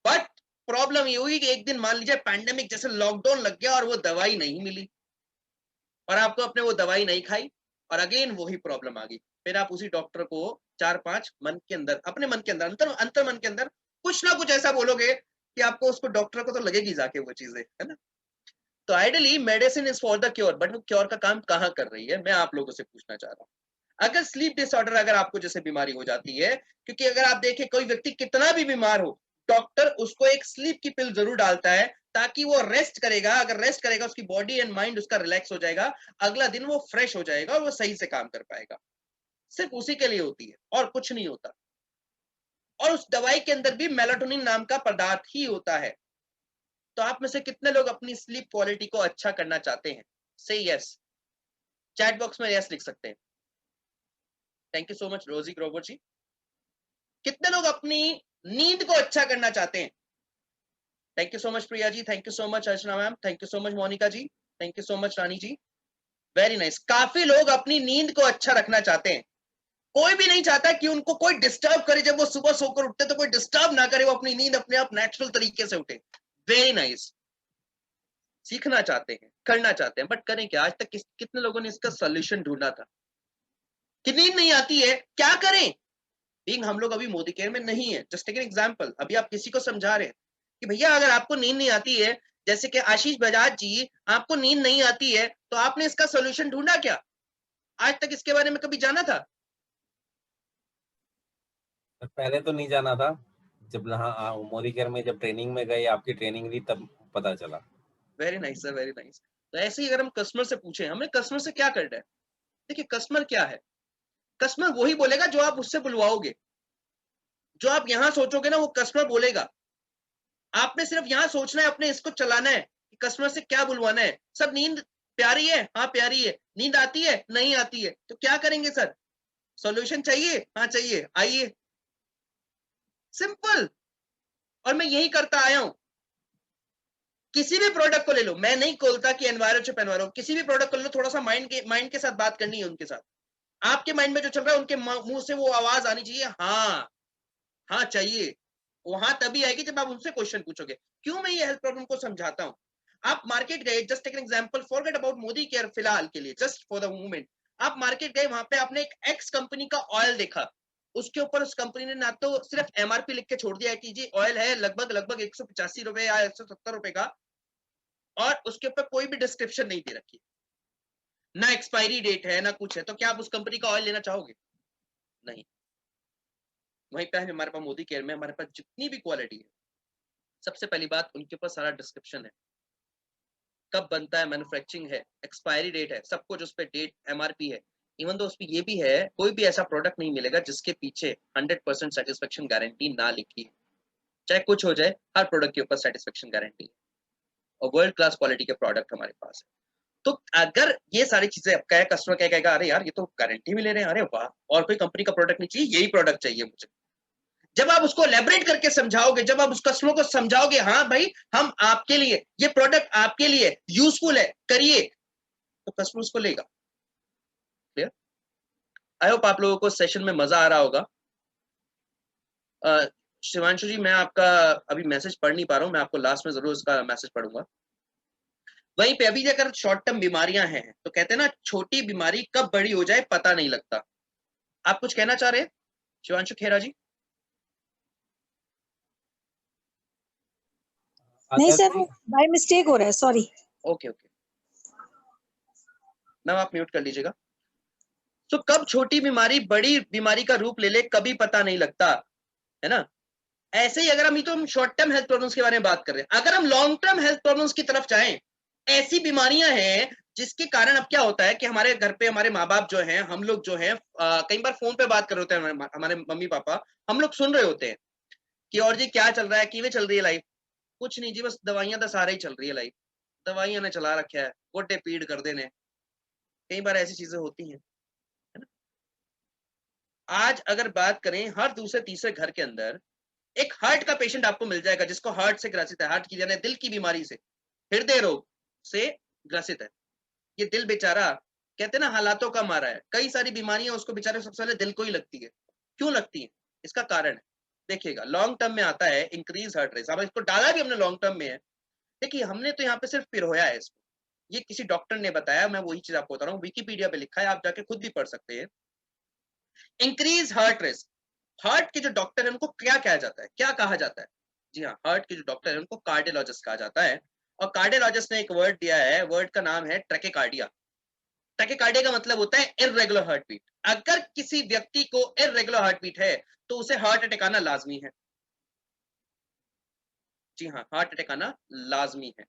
बट प्रॉब्लम ये हुई कि एक दिन मान लीजिए पैंडेमिक जैसे लॉकडाउन लग गया और वो दवाई नहीं मिली और आपको अपने वो दवाई नहीं खाई और अगेन वही प्रॉब्लम आ गई। फिर आप उसी डॉक्टर को 4-5 मन के अंदर, अपने मन के अंदर, अंतर मन के अंदर कुछ ना कुछ ऐसा बोलोगे कि आपको उसको डॉक्टर को तो लगेगी जाके वो चीजें, है ना। तो ideally medicine is for the cure, but वो क्योर का काम कहाँ कर रही है, मैं आप लोगों से पूछना चाह रहा हूँ। अगर स्लीप डिसऑर्डर अगर आपको जैसे बीमारी हो जाती है, क्योंकि अगर आप देखें कोई व्यक्ति कितना भी बीमार हो, डॉक्टर उसको एक स्लीप की पिल जरूर डालता है ताकि वो रेस्ट करेगा। अगर रेस्ट करेगा उसकी बॉडी एंड माइंड उसका रिलैक्स हो जाएगा, अगला दिन वो फ्रेश हो जाएगा और वो सही से काम कर पाएगा। सिर्फ उसी के लिए होती है और कुछ नहीं होता। और उस दवाई के अंदर भी मेलाटोनिन नाम का पदार्थ ही होता है। तो आप में से कितने लोग अपनी स्लीप क्वालिटी को अच्छा करना चाहते हैं? से यस, चैट बॉक्स में यस लिख सकते हैं। थैंक यू सो मच रोजी ग्रोवर जी। कितने लोग अपनी नींद को अच्छा करना चाहते हैं? Thank you so much Priya ji, thank you so much Archana ma'am, thank you so much Monika ji, thank you so much Rani ji. Very nice, काफी लोग अपनी नींद को अच्छा रखना चाहते हैं। कोई भी नहीं चाहता कि उनको कोई डिस्टर्ब करे, जब वो सुबह सोकर उठते तो कोई डिस्टर्ब ना करे, वो अपनी नींद अपने आप नेचुरल तरीके से उठे। वेरी नाइस, सीखना चाहते हैं, करना चाहते हैं, बट करें क्या? आज तक कितने लोगों ने इसका सोल्यूशन ढूंढा था कि नींद नहीं आती है, क्या करें? बीइंग हम लोग अभी मोदी केयर में नहीं है, जस्ट टेक एन एग्जांपल, अभी आप किसी को समझा रहे हैं कि भैया अगर आपको नींद नहीं आती है, जैसे कि आशीष बजाज जी, आपको नींद नहीं आती है, तो आपने इसका सोल्यूशन ढूंढा क्या? आज तक इसके बारे में कभी जाना था? पहले तो नहीं जाना था, जब मोदी केयर में जब ट्रेनिंग में गए, आपकी ट्रेनिंग ली, तब पता चला। Very nice sir, very nice. तो ऐसे ही अगर हम कस्टमर से पूछे हमें कस्टमर से क्या करना है, देखिए कस्टमर क्या है, कस्टमर वही बोलेगा जो आप उससे बुलवाओगे। जो आप यहां सोचोगे ना वो कस्टमर बोलेगा। आपने सिर्फ यहाँ सोचना है, अपने इसको चलाना है कि कस्टमर से क्या बुलवाना है। सर नींद प्यारी है, हाँ प्यारी है। नींद आती है, नहीं आती है, तो क्या करेंगे सर? सॉल्यूशन चाहिए, हाँ चाहिए, आइए, सिंपल। और मैं यही करता आया हूं। किसी भी प्रोडक्ट को ले लो, मैं नहीं खोलता कि एनवायरो चिप एनवायरो, किसी भी प्रोडक्ट को ले लो, थोड़ा सा माइंड के साथ बात करनी है उनके साथ। आपके माइंड में जो चल रहा है उनके मुंह से वो आवाज आनी चाहिए, हाँ हाँ चाहिए। वहां तभी आएगी जब आप उनसे क्वेश्चन पूछोगे। क्यों मैं ये हेल्थ प्रॉब्लम को समझाता हूं? आप मार्केट गए, just take an example, forget about Modi care फिलहाल के लिए, जस्ट फॉर द मोमेंट, आप मार्केट गए, वहां पे आपने एक एक्स कंपनी का ऑयल देखा, उसके ऊपर उस कंपनी ने ना तो सिर्फ एमआरपी लिख के छोड़ दिया है कि जी ऑयल है लगभग लगभग 185 रुपए या 170 रुपए का, और उसके ऊपर कोई भी डिस्क्रिप्शन नहीं दे रखी, ना एक्सपायरी डेट है ना कुछ है, तो क्या आप उस कंपनी का ऑयल लेना चाहोगे? नहीं। वहीं पे हमारे पास मोदी केयर में हमारे पास जितनी भी क्वालिटी है, सबसे पहली बात उनके पास सारा डिस्क्रिप्शन है, कब बनता है, मैन्युफैक्चरिंग है, एक्सपायरी डेट है, सब कुछ उस पर डेट, एमआरपी है। इवन तो उस पर ये भी है, कोई भी ऐसा प्रोडक्ट नहीं मिलेगा जिसके पीछे 100% सेटिस्फेक्शन गारंटी ना लिखी है, चाहे कुछ हो जाए, हर प्रोडक्ट के ऊपर सेटिस्फेक्शन गारंटी है, और वर्ल्ड क्लास क्वालिटी के प्रोडक्ट हमारे पास है। तो अगर ये सारी चीजें आपका है, कस्टमर क्या कहेगा, अरे यार ये तो गारंटी भी ले रहे हैं, अरे वाह, और कोई कंपनी का प्रोडक्ट नहीं चाहिए, यही प्रोडक्ट चाहिए मुझे। जब आप उसको एलैबोरेट करके समझाओगे, जब आप उस कस्टमर को समझाओगे, हाँ भाई हम आपके लिए, ये प्रोडक्ट आपके लिए यूजफुल है, करिए, तो कस्टमर उसको लेगा। क्लियर? आई होप आप लोगों को सेशन में मजा आ रहा होगा। शिवांशु जी, मैं आपका अभी मैसेज पढ़ नहीं पा रहा हूँ, मैं आपको लास्ट में जरूर उसका मैसेज पढ़ूंगा। वहीं पे अभी अगर शॉर्ट टर्म बीमारियां हैं तो कहते हैं ना, छोटी बीमारी कब बड़ी हो जाए पता नहीं लगता। आप कुछ कहना चाह रहे हैं शिवांशु खेरा जी? नहीं सर, बाय मिस्टेक हो रहा है, सॉरी। ओके ओके मैम, आप म्यूट कर लीजिएगा। तो कब छोटी बीमारी बड़ी बीमारी का रूप ले ले कभी पता नहीं लगता, है ना? ऐसे ही अगर हम शॉर्ट टर्म हेल्थ प्रॉब्लम्स के बारे में बात कर रहे हैं, अगर हम लॉन्ग टर्म हेल्थ प्रॉब्लम्स की तरफ जाएं, ऐसी बीमारियां हैं जिसके कारण अब क्या होता है कि हमारे घर पे हमारे माँ बाप जो हैं, हम लोग जो हैं, कई बार फोन पे बात कर रहे होते हैं, हमारे मम्मी पापा, हम लोग सुन रहे होते हैं कि और जी क्या चल रहा है, किਵੇਂ चल रही है लाइफ? कुछ नहीं जी, बस दवाइयां तो सारे ही चल रही है लाइफ, दवाइयां ने चला रखा है, गोटे पीड़ कर देने, कई बार ऐसी चीजें होती हैं, है ना? आज अगर बात करें, हर दूसरे तीसरे घर के अंदर एक हार्ट का पेशेंट आपको मिल जाएगा जिसको हार्ट से ग्रसित है, हार्ट की यानी दिल की बीमारी से, हृदय रोग से ग्रसित है। ये दिल बेचारा, कहते हैं ना हालातों का मारा है, कई सारी बीमारियां उसको बेचारे सबसे पहले दिल को ही लगती है। क्यों लगती है? इसका कारण है, देखिएगा, लॉन्ग टर्म में आता है इंक्रीज हार्ट रेट। अब इसको डाला भी हमने लॉन्ग टर्म में है, देखिए हमने तो यहाँ पे सिर्फ पिरोया है इसको, ये किसी डॉक्टर ने बताया, मैं वही चीज आपको बता रहा हूँ, विकिपीडिया पे लिखा है, आप जाके खुद भी पढ़ सकते हैं। इंक्रीज हार्ट रेट, हार्ट के जो डॉक्टर है उनको क्या कहा जाता है, क्या कहा जाता है? जी हाँ, हार्ट के जो डॉक्टर है उनको कार्डियोलॉजिस्ट कहा जाता है, और कार्डियोलॉजिस्ट ने एक वर्ड दिया है, वर्ड का नाम है ट्रैकेकार्डिया। टैकेकार्डिया का मतलब होता है इररेगुलर हार्ट बीट। अगर किसी व्यक्ति को इररेगुलर हार्ट बीट है तो उसे हार्ट अटैक आना लाजमी है। जी हाँ, हार्ट अटैक आना लाजमी है।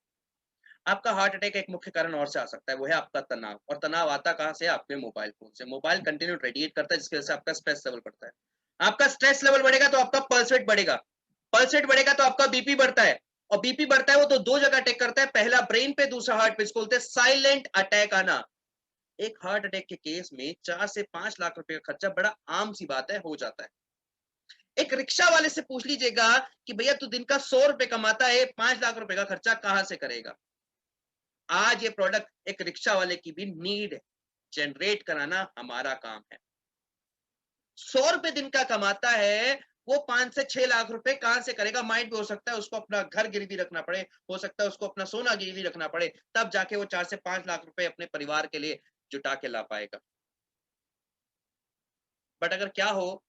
आपका हार्ट अटैक एक मुख्य कारण और से आ सकता है, वो है आपका तनाव, और तनाव आता कहां से? आपके मोबाइल फोन से। मोबाइल कंटिन्यू रेडिएट करता है जिसकी वजह से आपका स्ट्रेस लेवल बढ़ता है। आपका स्ट्रेस लेवल बढ़ेगा तो आपका पल्स रेट बढ़ेगा, पल्स रेट बढ़ेगा तो आपका बीपी बढ़ता है, और बीपी बढ़ता है वो तो दो जगह अटैक करता है, पहला ब्रेन पे, दूसरा हार्ट पे, इसको बोलते हैं साइलेंट अटैक आना। एक हार्ट अटैक के केस में 4 से 5 लाख रुपए का खर्चा बड़ा आम सी बात है, हो जाता है। एक रिक्शा वाले से पूछ लीजिएगा कि भैया तू दिन का 100 रुपए कमाता है, 5 लाख रुपए का खर्चा कहां से करेगा? आज ये प्रोडक्ट एक रिक्शा वाले की भी नीड है, जनरेट कराना हमारा काम है। 100 रुपए दिन का कमाता है, वो 5 से 6 लाख रुपए कहां से करेगा? माइंड भी हो सकता है उसको अपना घर गिरवी रखना पड़े, हो सकता है उसको अपना सोना गिरवी रखना पड़े, तब जाके वो 4 से 5 लाख रुपए अपने परिवार के लिए जुटा के ला पाएगा। बट अगर क्या हो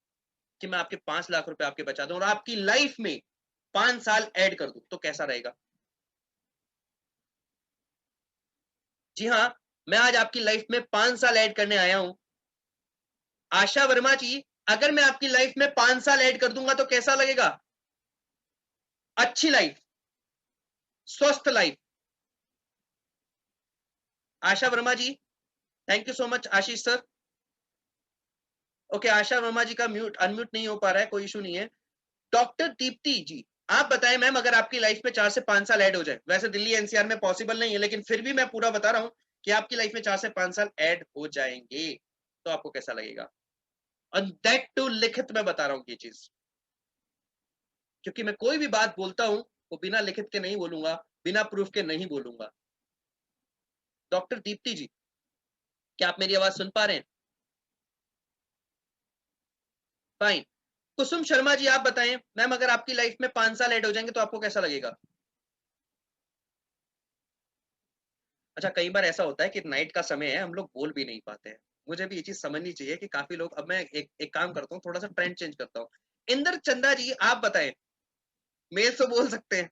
कि मैं आपके 5 लाख रुपए आपके बचा दूं और आपकी लाइफ में 5 साल ऐड कर दूं, तो कैसा रहेगा? जी हाँ, मैं आज आपकी लाइफ में 5 साल ऐड करने आया हूं। आशा वर्मा जी, अगर मैं आपकी लाइफ में 5 साल ऐड कर दूंगा तो कैसा लगेगा? अच्छी लाइफ, स्वस्थ life. Asha Verma ji, thank you so much Ashish sir. Okay, Asha Verma ji का म्यूट अनम्यूट नहीं हो पा रहा है, कोई इशू नहीं है। डॉक्टर दीप्ति जी, आप बताएं मैम, अगर आपकी लाइफ में 4 से 5 साल ऐड हो जाए, वैसे दिल्ली एनसीआर में पॉसिबल नहीं है, लेकिन फिर भी मैं पूरा बता रहा हूं कि आपकी लाइफ में 4 से 5 साल ऐड हो जाएंगे, तो आपको कैसा लगेगा? और दैट टू लिखित में बता रहा हूं ये चीज, क्योंकि मैं कोई भी बात बोलता हूं वो बिना लिखित के नहीं बोलूंगा, बिना प्रूफ के नहीं बोलूंगा। डॉक्टर दीप्ति जी, क्या आप मेरी आवाज सुन पा रहे हैं? फाइन। कुसुम शर्मा जी, आप बताएं मैम, अगर आपकी लाइफ में 5 साल ऐड हो जाएंगे तो आपको कैसा लगेगा? अच्छा, कई बार ऐसा होता है कि नाइट का समय है, हम लोग बोल भी नहीं पाते हैं। मुझे भी ये चीज़ समझनी चाहिए कि काफ़ी लोग, अब मैं एक काम करता हूँ, थोड़ा-सा ट्रेंड चेंज करता हूँ। इंदर चंदा जी, आप बताएँ, मेल तो बोल सकते हैं।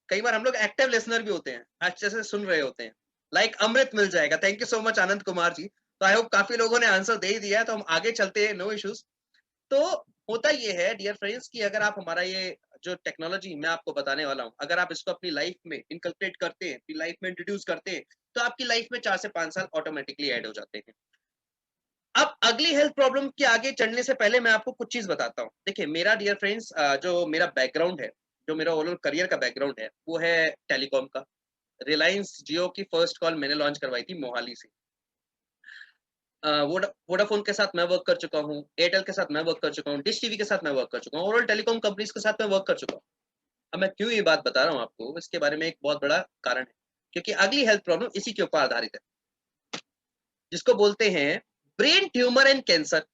कई बार हम लोग एक्टिव लिसनर भी होते हैं, अच्छे से सुन रहे होते हैं। लाइक अमृत मिल जाएगा। Thank you so much Anand Kumar ji. तो आई होप काफ़ी लोगों ने आंसर दे ही दिया है, तो हम आगे चलते हैं, नो इश्यूज़। तो होता ये है डियर फ्रेंड्स कि अगर आप हमारा ये जो टेक्नोलॉजी मैं आपको बताने वाला हूँ, अगर आप इसको अपनी लाइफ में इनकल्ट्रेट करते हैं, अपनी लाइफ में इंट्रोड्यूस करते हैं, तो आपकी लाइफ में 4 से 5 साल ऑटोमेटिकली ऐड हो जाते हैं। अब अगली हेल्थ प्रॉब्लम के आगे चढ़ने से पहले मैं आपको कुछ चीज़ बताता हूँ। देखिए मेरा डियर फ्रेंड्स जो मेरा बैकग्राउंड है, जो मेरा ओवरऑल करियर का बैकग्राउंड है, वो है टेलीकॉम का। रिलायंस जियो की फर्स्ट कॉल मैंने लॉन्च करवाई थी मोहाली से। वोडाफोन के साथ मैं वर्क कर चुका हूँ, एयरटेल के साथ मैं वर्क कर चुका हूँ, डिश टीवी के साथ मैं वर्क कर चुका हूँ, ओवरऑल टेलीकॉम कंपनीज के साथ मैं वर्क कर चुका हूँ। अब मैं क्यों ये बात बता रहा हूँ आपको, इसके बारे में एक बहुत बड़ा कारण है, क्योंकि अगली हेल्थ प्रॉब्लम इसी के ऊपर आधारित है, जिसको बोलते हैं ब्रेन ट्यूमर एंड कैंसर।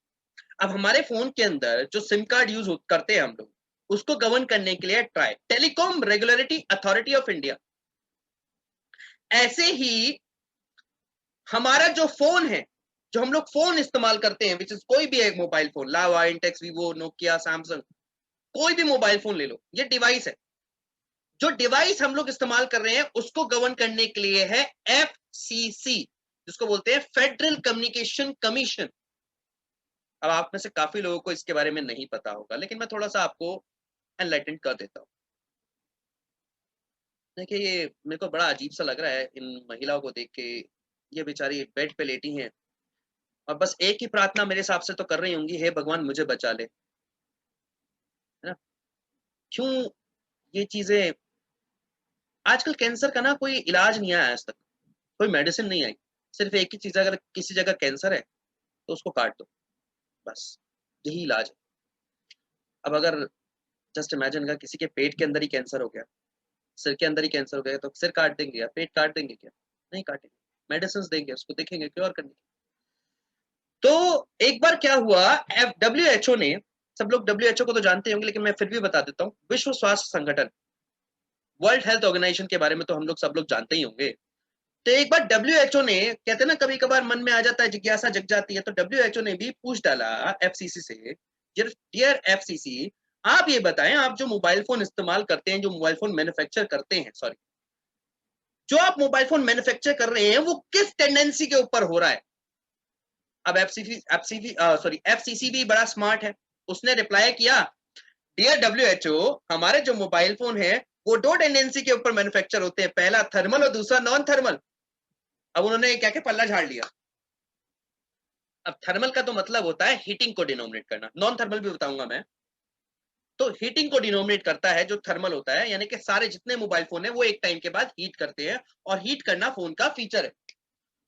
अब हमारे फोन के अंदर जो सिम कार्ड यूज करते हैं हम लोग, उसको गवर्न करने के लिए try telecom regulatory authority of India, ऐसे ही हमारा जो फोन है, जो हम लोग फोन इस्तेमाल करते हैं, विच इज कोई भी एक मोबाइल फोन, लावा, इंटेक्स, वीवो, नोकिया, सैमसंग, कोई भी मोबाइल फोन ले लो, ये डिवाइस है। जो डिवाइस हम लोग इस्तेमाल कर रहे हैं उसको गवर्न करने के लिए है एफसीसी, जिसको बोलते हैं फेडरल कम्युनिकेशन कमीशन। अब आप में से काफी लोगों को इसके बारे में नहीं पता होगा, लेकिन मैं थोड़ा सा आपको एनलाइटन कर देता हूँ। देखिए ये मेरे को बड़ा अजीब सा लग रहा है इन महिलाओं को देख के, ये बेचारी बेड पे लेटी हैं और बस एक ही प्रार्थना मेरे हिसाब से तो कर रही होंगी, हे भगवान मुझे बचा ले, है ना? क्यों ये चीजें, आजकल कैंसर का ना कोई इलाज नहीं आया आज तक, कोई मेडिसिन नहीं आई। सिर्फ एक ही चीज, अगर किसी जगह कैंसर है तो उसको काट दो, बस यही इलाज है। अब अगर जस्ट इमेजिन अगर किसी के पेट के अंदर ही कैंसर हो गया, सिर के अंदर ही कैंसर हो गया, तो सिर काट देंगे या पेट काट देंगे क्या? नहीं काटेंगे, मेडिसिन देंगे, उसको देखेंगे क्योर करने की। तो एक बार क्या हुआ, डब्ल्यूएचओ ने, सब लोग डब्ल्यूएचओ को तो जानते होंगे लेकिन मैं फिर भी बता देता हूँ, विश्व स्वास्थ्य संगठन, वर्ल्ड हेल्थ ऑर्गेनाइजेशन के बारे में तो हम लोग सब लोग जानते ही होंगे। तो एक बार डब्ल्यूएचओ ने, कहते हैं ना कभी कभार मन में आ जाता है, जिज्ञासा जग जाती है, तो डब्ल्यूएचओ ने भी पूछ डाला एफसीसी से, डियर एफसीसी, आप ये बताएं, आप जो मोबाइल फोन इस्तेमाल करते हैं, जो मोबाइल फोन मैन्युफैक्चर करते हैं, सॉरी, जो आप मोबाइल फोन मैन्युफैक्चर कर रहे हैं वो किस टेंडेंसी के ऊपर हो रहा है? अब एफसीसी भी बड़ा स्मार्ट है, उसने रिप्लाई किया, डियर डब्ल्यूएचओ, हमारे जो मोबाइल फोन है वो 2 टेंडेंसी के ऊपर मैन्युफैक्चर होते हैं, पहला थर्मल और दूसरा नॉन थर्मल। अब उन्होंने क्या क्या पल्ला झाड़ लिया। अब थर्मल का तो मतलब होता है हीटिंग को डिनोमिनेट करना, नॉन थर्मल भी बताऊंगा मैं। तो हीटिंग को डिनोमिनेट करता है जो थर्मल होता है, यानी कि सारे जितने मोबाइल फोन है वो एक टाइम के बाद हीट करते हैं, और हीट करना फोन का फीचर है।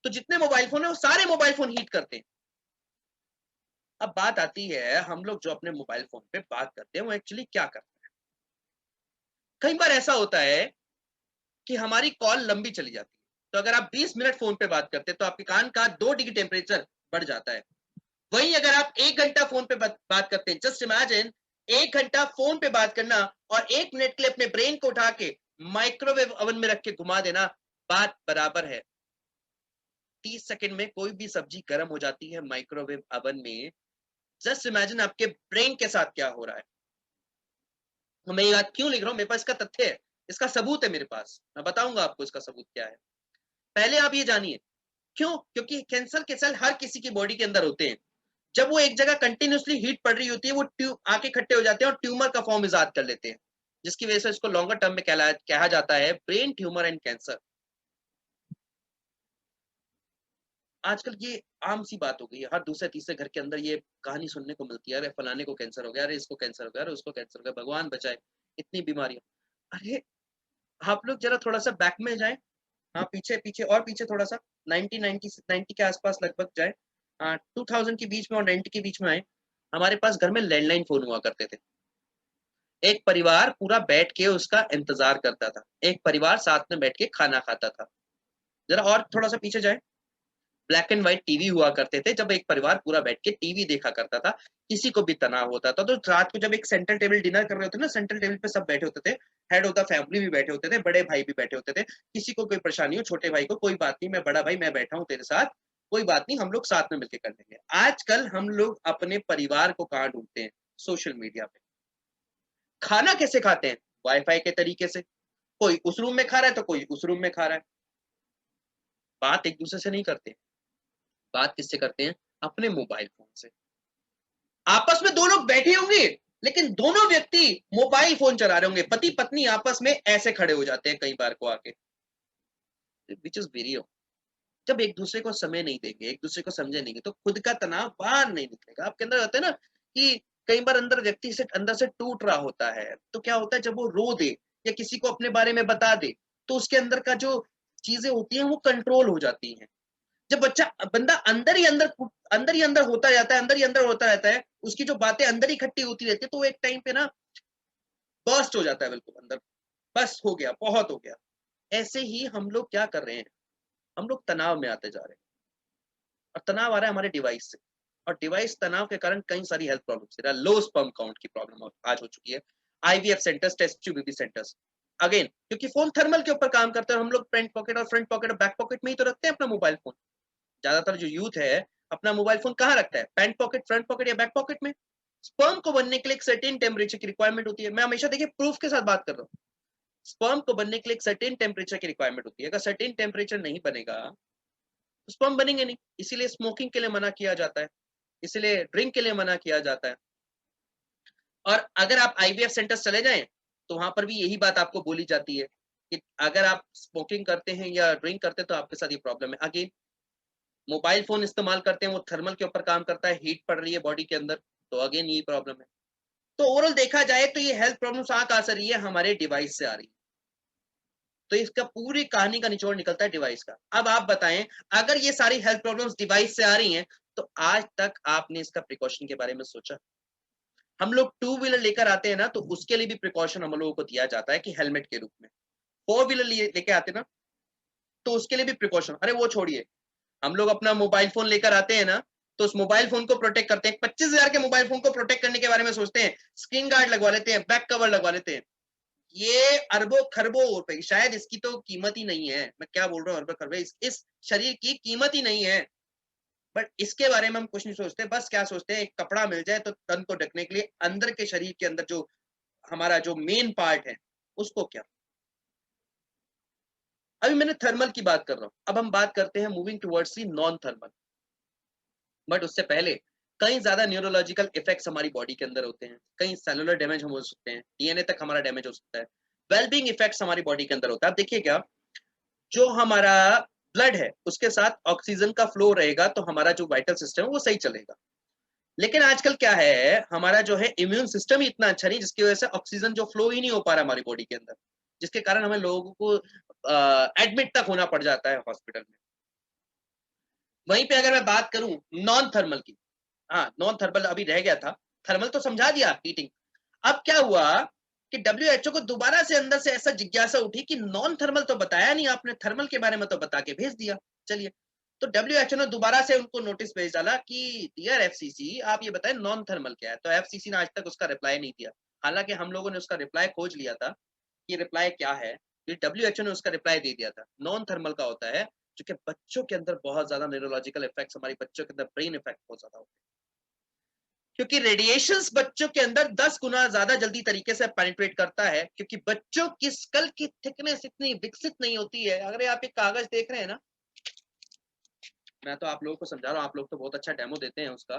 तो जितने मोबाइल फोन है वो सारे मोबाइल फोन हीट करते हैं। अब बात आती है, हम लोग जो अपने मोबाइल फोन पे बात करते हैं वो एक्चुअली क्या करते हैं। कई बार ऐसा होता है कि हमारी कॉल लंबी चली जाती है, तो अगर आप 20 मिनट फोन पे बात करते हैं तो आपके कान का 2 डिग्री टेम्परेचर बढ़ जाता है। वहीं अगर आप 1 घंटा फोन पे बात करते हैं, जस्ट इमेजिन 1 घंटा फोन पे बात करना और 1 मिनट के लिए अपने ब्रेन को उठा के माइक्रोवेव ओवन में रख के घुमा देना, बात बराबर है। 30 सेकंड में कोई भी सब्जी गर्म हो जाती है माइक्रोवेव ओवन में। जस्ट इमेजिन आपके ब्रेन के साथ क्या हो रहा है। तो मैं ये बात क्यों लिख रहा हूं, मेरे पास इसका तथ्य है, इसका सबूत है मेरे पास, मैं बताऊंगा आपको इसका सबूत क्या है। पहले आप ये जानिए क्यों, क्योंकि कैंसर के सेल हर किसी की बॉडी के अंदर होते हैं। जब वो एक जगह कंटिन्यूसली हीट पड़ रही होती है, वो आके इकट्ठे हो जाते हैं और ट्यूमर का फॉर्म इजाद कर लेते हैं, जिसकी वजह से इसको लॉन्गर टर्म में कहा जाता है ब्रेन ट्यूमर एंड कैंसर। आजकल ये आम सी बात हो गई है, हर दूसरे तीसरे घर के अंदर ये कहानी सुनने को मिलती है, अरे फलाने को कैंसर हो गया, अरे इसको कैंसर हो गया, अरे उसको कैंसर हो गया, भगवान बचाए, इतनी बीमारियां। अरे आप लोग जरा थोड़ा सा बैक में जाएं, हाँ पीछे पीछे और पीछे थोड़ा सा, 90 के आसपास लगभग जाए, 2000 के बीच में और 90 के बीच में आए। हमारे पास घर में लैंडलाइन फोन हुआ करते थे, एक परिवार पूरा बैठ के उसका इंतजार करता था, एक परिवार साथ में बैठ के खाना खाता था। जरा और थोड़ा सा पीछे जाए, ब्लैक एंड व्हाइट टीवी हुआ करते थे, जब एक परिवार पूरा बैठ के टीवी देखा करता था, किसी को भी तनाव होता था तो रात को जब एक सेंट्रल टेबल डिनर कर रहे होते ना, सेंट्रल टेबल पे सब बैठे होते थे, हेड ऑफ द फैमिली भी बैठे होते थे, बड़े भाई भी बैठे होते थे, किसी को कोई परेशानी हो, छोटे भाई को कोई बात नहीं, मैं बड़ा भाई मैं बैठा हूँ तेरे साथ, कोई बात नहीं, हम लोग साथ में मिलकर कर लेंगे। आजकल हम लोग अपने परिवार को कहाँ ढूंढते हैं? सोशल मीडिया पे। खाना कैसे खाते हैं? वाईफाई के तरीके से, कोई उस रूम में खा रहा है तो कोई उस रूम में खा रहा है। बात एक दूसरे से नहीं करते, बात किससे करते हैं? अपने मोबाइल फोन से। आपस में दो लोग बैठे होंगे लेकिन दोनों व्यक्ति मोबाइल फोन चला रहे होंगे, पति पत्नी आपस में ऐसे खड़े हो जाते हैं कई बार को आके, विच इज वेरी रॉन्ग। जब एक दूसरे को समय नहीं देंगे, एक दूसरे को समझे नहीं तो खुद का तनाव बाहर नहीं निकलेगा। आपके अंदर होता है ना कि कई बार अंदर व्यक्ति से अंदर से टूट रहा होता है, तो क्या होता है जब वो रो दे या किसी को अपने बारे में बता दे तो उसके अंदर का जो चीजें होती हैं वो कंट्रोल हो जाती हैं। जब बंदा अंदर ही अंदर होता जाता है, अंदर ही अंदर होता रहता है, उसकी जो बातें अंदर ही इकट्ठी होती रहती है, तो एक टाइम पे ना बर्स्ट हो जाता है बिल्कुल अंदर, बस हो गया, बहुत हो गया। ऐसे ही हम लोग क्या कर रहे हैं? हम लोग तनाव में आते जा रहे हैं, और तनाव आ रहा है हमारे डिवाइस से, और डिवाइस तनाव के कारण कई सारी health problem, low sperm count की प्रॉब्लम आज हो चुकी है, IVF centres, test tube baby centres. Again क्योंकि फोन थर्मल के ऊपर काम करता है, हम लोग फ्रंट पॉकेट और बैक पॉकेट में ही तो रखते हैं अपना मोबाइल फोन। ज्यादातर जो यूथ है अपना मोबाइल फोन कहाँ रखता है? पैंट पॉकेट, फ्रंट पॉकेट या बैक पॉकेट में। स्पर्म को बनने के लिए एक सर्टेन टेम्परेचर की रिक्वायरमेंट होती है। मैं हमेशा देखिए प्रूफ के साथ बात कर रहा हूँ। स्पर्म को बनने के लिए एक सर्टेन टेम्परेचर की रिक्वायरमेंट होती है। अगर सर्टेन टेम्परेचर नहीं बनेगा तो स्पर्म बनेंगे नहीं। इसीलिए स्मोकिंग के लिए मना किया जाता है, इसीलिए ड्रिंक के लिए मना किया जाता है। और अगर आप आईवीएफ सेंटर्स चले जाएं तो वहां पर भी यही बात आपको बोली जाती है कि अगर आप स्मोकिंग करते हैं या ड्रिंक करते हैं तो आपके साथ ये प्रॉब्लम है। अगेन मोबाइल फोन इस्तेमाल करते हैं, वो थर्मल के ऊपर काम करता है, हीट पड़ रही है बॉडी के अंदर, तो अगेन यही प्रॉब्लम है। तो ओवरऑल देखा जाए तो ये हेल्थ प्रॉब्लम कहाँ से आ रही है? हमारे डिवाइस से आ रही है। तो इसका पूरी कहानी का निचोड़ निकलता है डिवाइस का। अब आप बताएं, अगर ये सारी हेल्थ प्रॉब्लम्स डिवाइस से आ रही हैं तो आज तक आपने इसका प्रिकॉशन के बारे में सोचा? हम लोग टू व्हीलर लेकर आते हैं ना, तो उसके लिए भी प्रिकॉशन हम लोगों को दिया जाता है कि हेलमेट के रूप में। फोर व्हीलर लेके आते ना, तो उसके लिए भी प्रिकॉशन। अरे वो छोड़िए, हम लोग अपना मोबाइल फोन लेकर आते हैं ना, तो उस मोबाइल फोन को प्रोटेक्ट करते हैं। 25,000 के मोबाइल फोन को प्रोटेक्ट करने के बारे में सोचते हैं, स्क्रीन गार्ड लगवा लेते हैं, बैक कवर लगवा लेते हैं। ये अरबों खरबों रुपए, शायद इसकी तो कीमत ही नहीं है। मैं क्या बोल रहा हूँ, अरबों खरबे, इस शरीर की कीमत ही नहीं है। बट इसके बारे में हम कुछ नहीं सोचते। बस क्या सोचते हैं, एक कपड़ा मिल जाए तो तन को ढकने के लिए, अंदर के शरीर के अंदर जो हमारा जो मेन पार्ट है उसको क्या। अभी मैंने थर्मल की बात कर रहा हूं, अब हम बात करते हैं moving towards the non thermal. But उससे पहले कई ज्यादा न्यूरोलॉजिकल इफेक्ट्स हमारी बॉडी के अंदर होते हैं, कई सेलुलर डैमेज हो सकते हैं, डीएनए तक हमारा डैमेज हो सकता है, वेलबींग इफेक्ट्स हमारी बॉडी के अंदर होता है। आप देखिए क्या, जो हमारा ब्लड है उसके साथ ऑक्सीजन का फ्लो रहेगा तो हमारा जो वाइटल सिस्टम है वो सही चलेगा। लेकिन आजकल क्या है, हमारा जो है इम्यून सिस्टम ही इतना अच्छा नहीं, जिसकी वजह से ऑक्सीजन जो फ्लो ही नहीं हो पा रहा हमारी बॉडी के अंदर, जिसके कारण हमें लोगों को एडमिट तक होना पड़ जाता है हॉस्पिटल में। वहीं पे अगर मैं बात करूं नॉन थर्मल की, हाँ नॉन थर्मल अभी रह गया था, थर्मल तो समझा दिया हीटिंग। अब क्या हुआ कि WHO को दोबारा से अंदर से ऐसा जिज्ञासा उठी कि नॉन थर्मल तो बताया नहीं आपने, थर्मल के बारे में तो बता के भेज दिया। चलिए, तो WHO ने दोबारा से उनको नोटिस भेज डाला कि डियर FCC आप ये बताएं नॉन थर्मल क्या है। तो FCC ने आज तक उसका रिप्लाई नहीं दिया, हालांकि हम लोगों ने उसका रिप्लाई खोज लिया था कि रिप्लाई क्या है। WHO ने उसका रिप्लाई दे दिया था। नॉन थर्मल का होता है जो कि बच्चों के अंदर बहुत ज्यादा न्यूरोलॉजिकल इफेक्ट्स, हमारे बच्चों के अंदर ब्रेन इफेक्ट बहुत ज्यादा होते हैं, क्योंकि रेडिएशंस बच्चों के अंदर 10 गुना ज्यादा जल्दी तरीके से पेनिट्रेट करता है, क्योंकि बच्चों की स्कल की थिकनेस इतनी विकसित नहीं होती है। अगर आप एक कागज देख रहे हैं ना, मैं तो आप लोगों को समझा रहा हूँ, आप लोग तो बहुत अच्छा डेमो देते हैं उसका,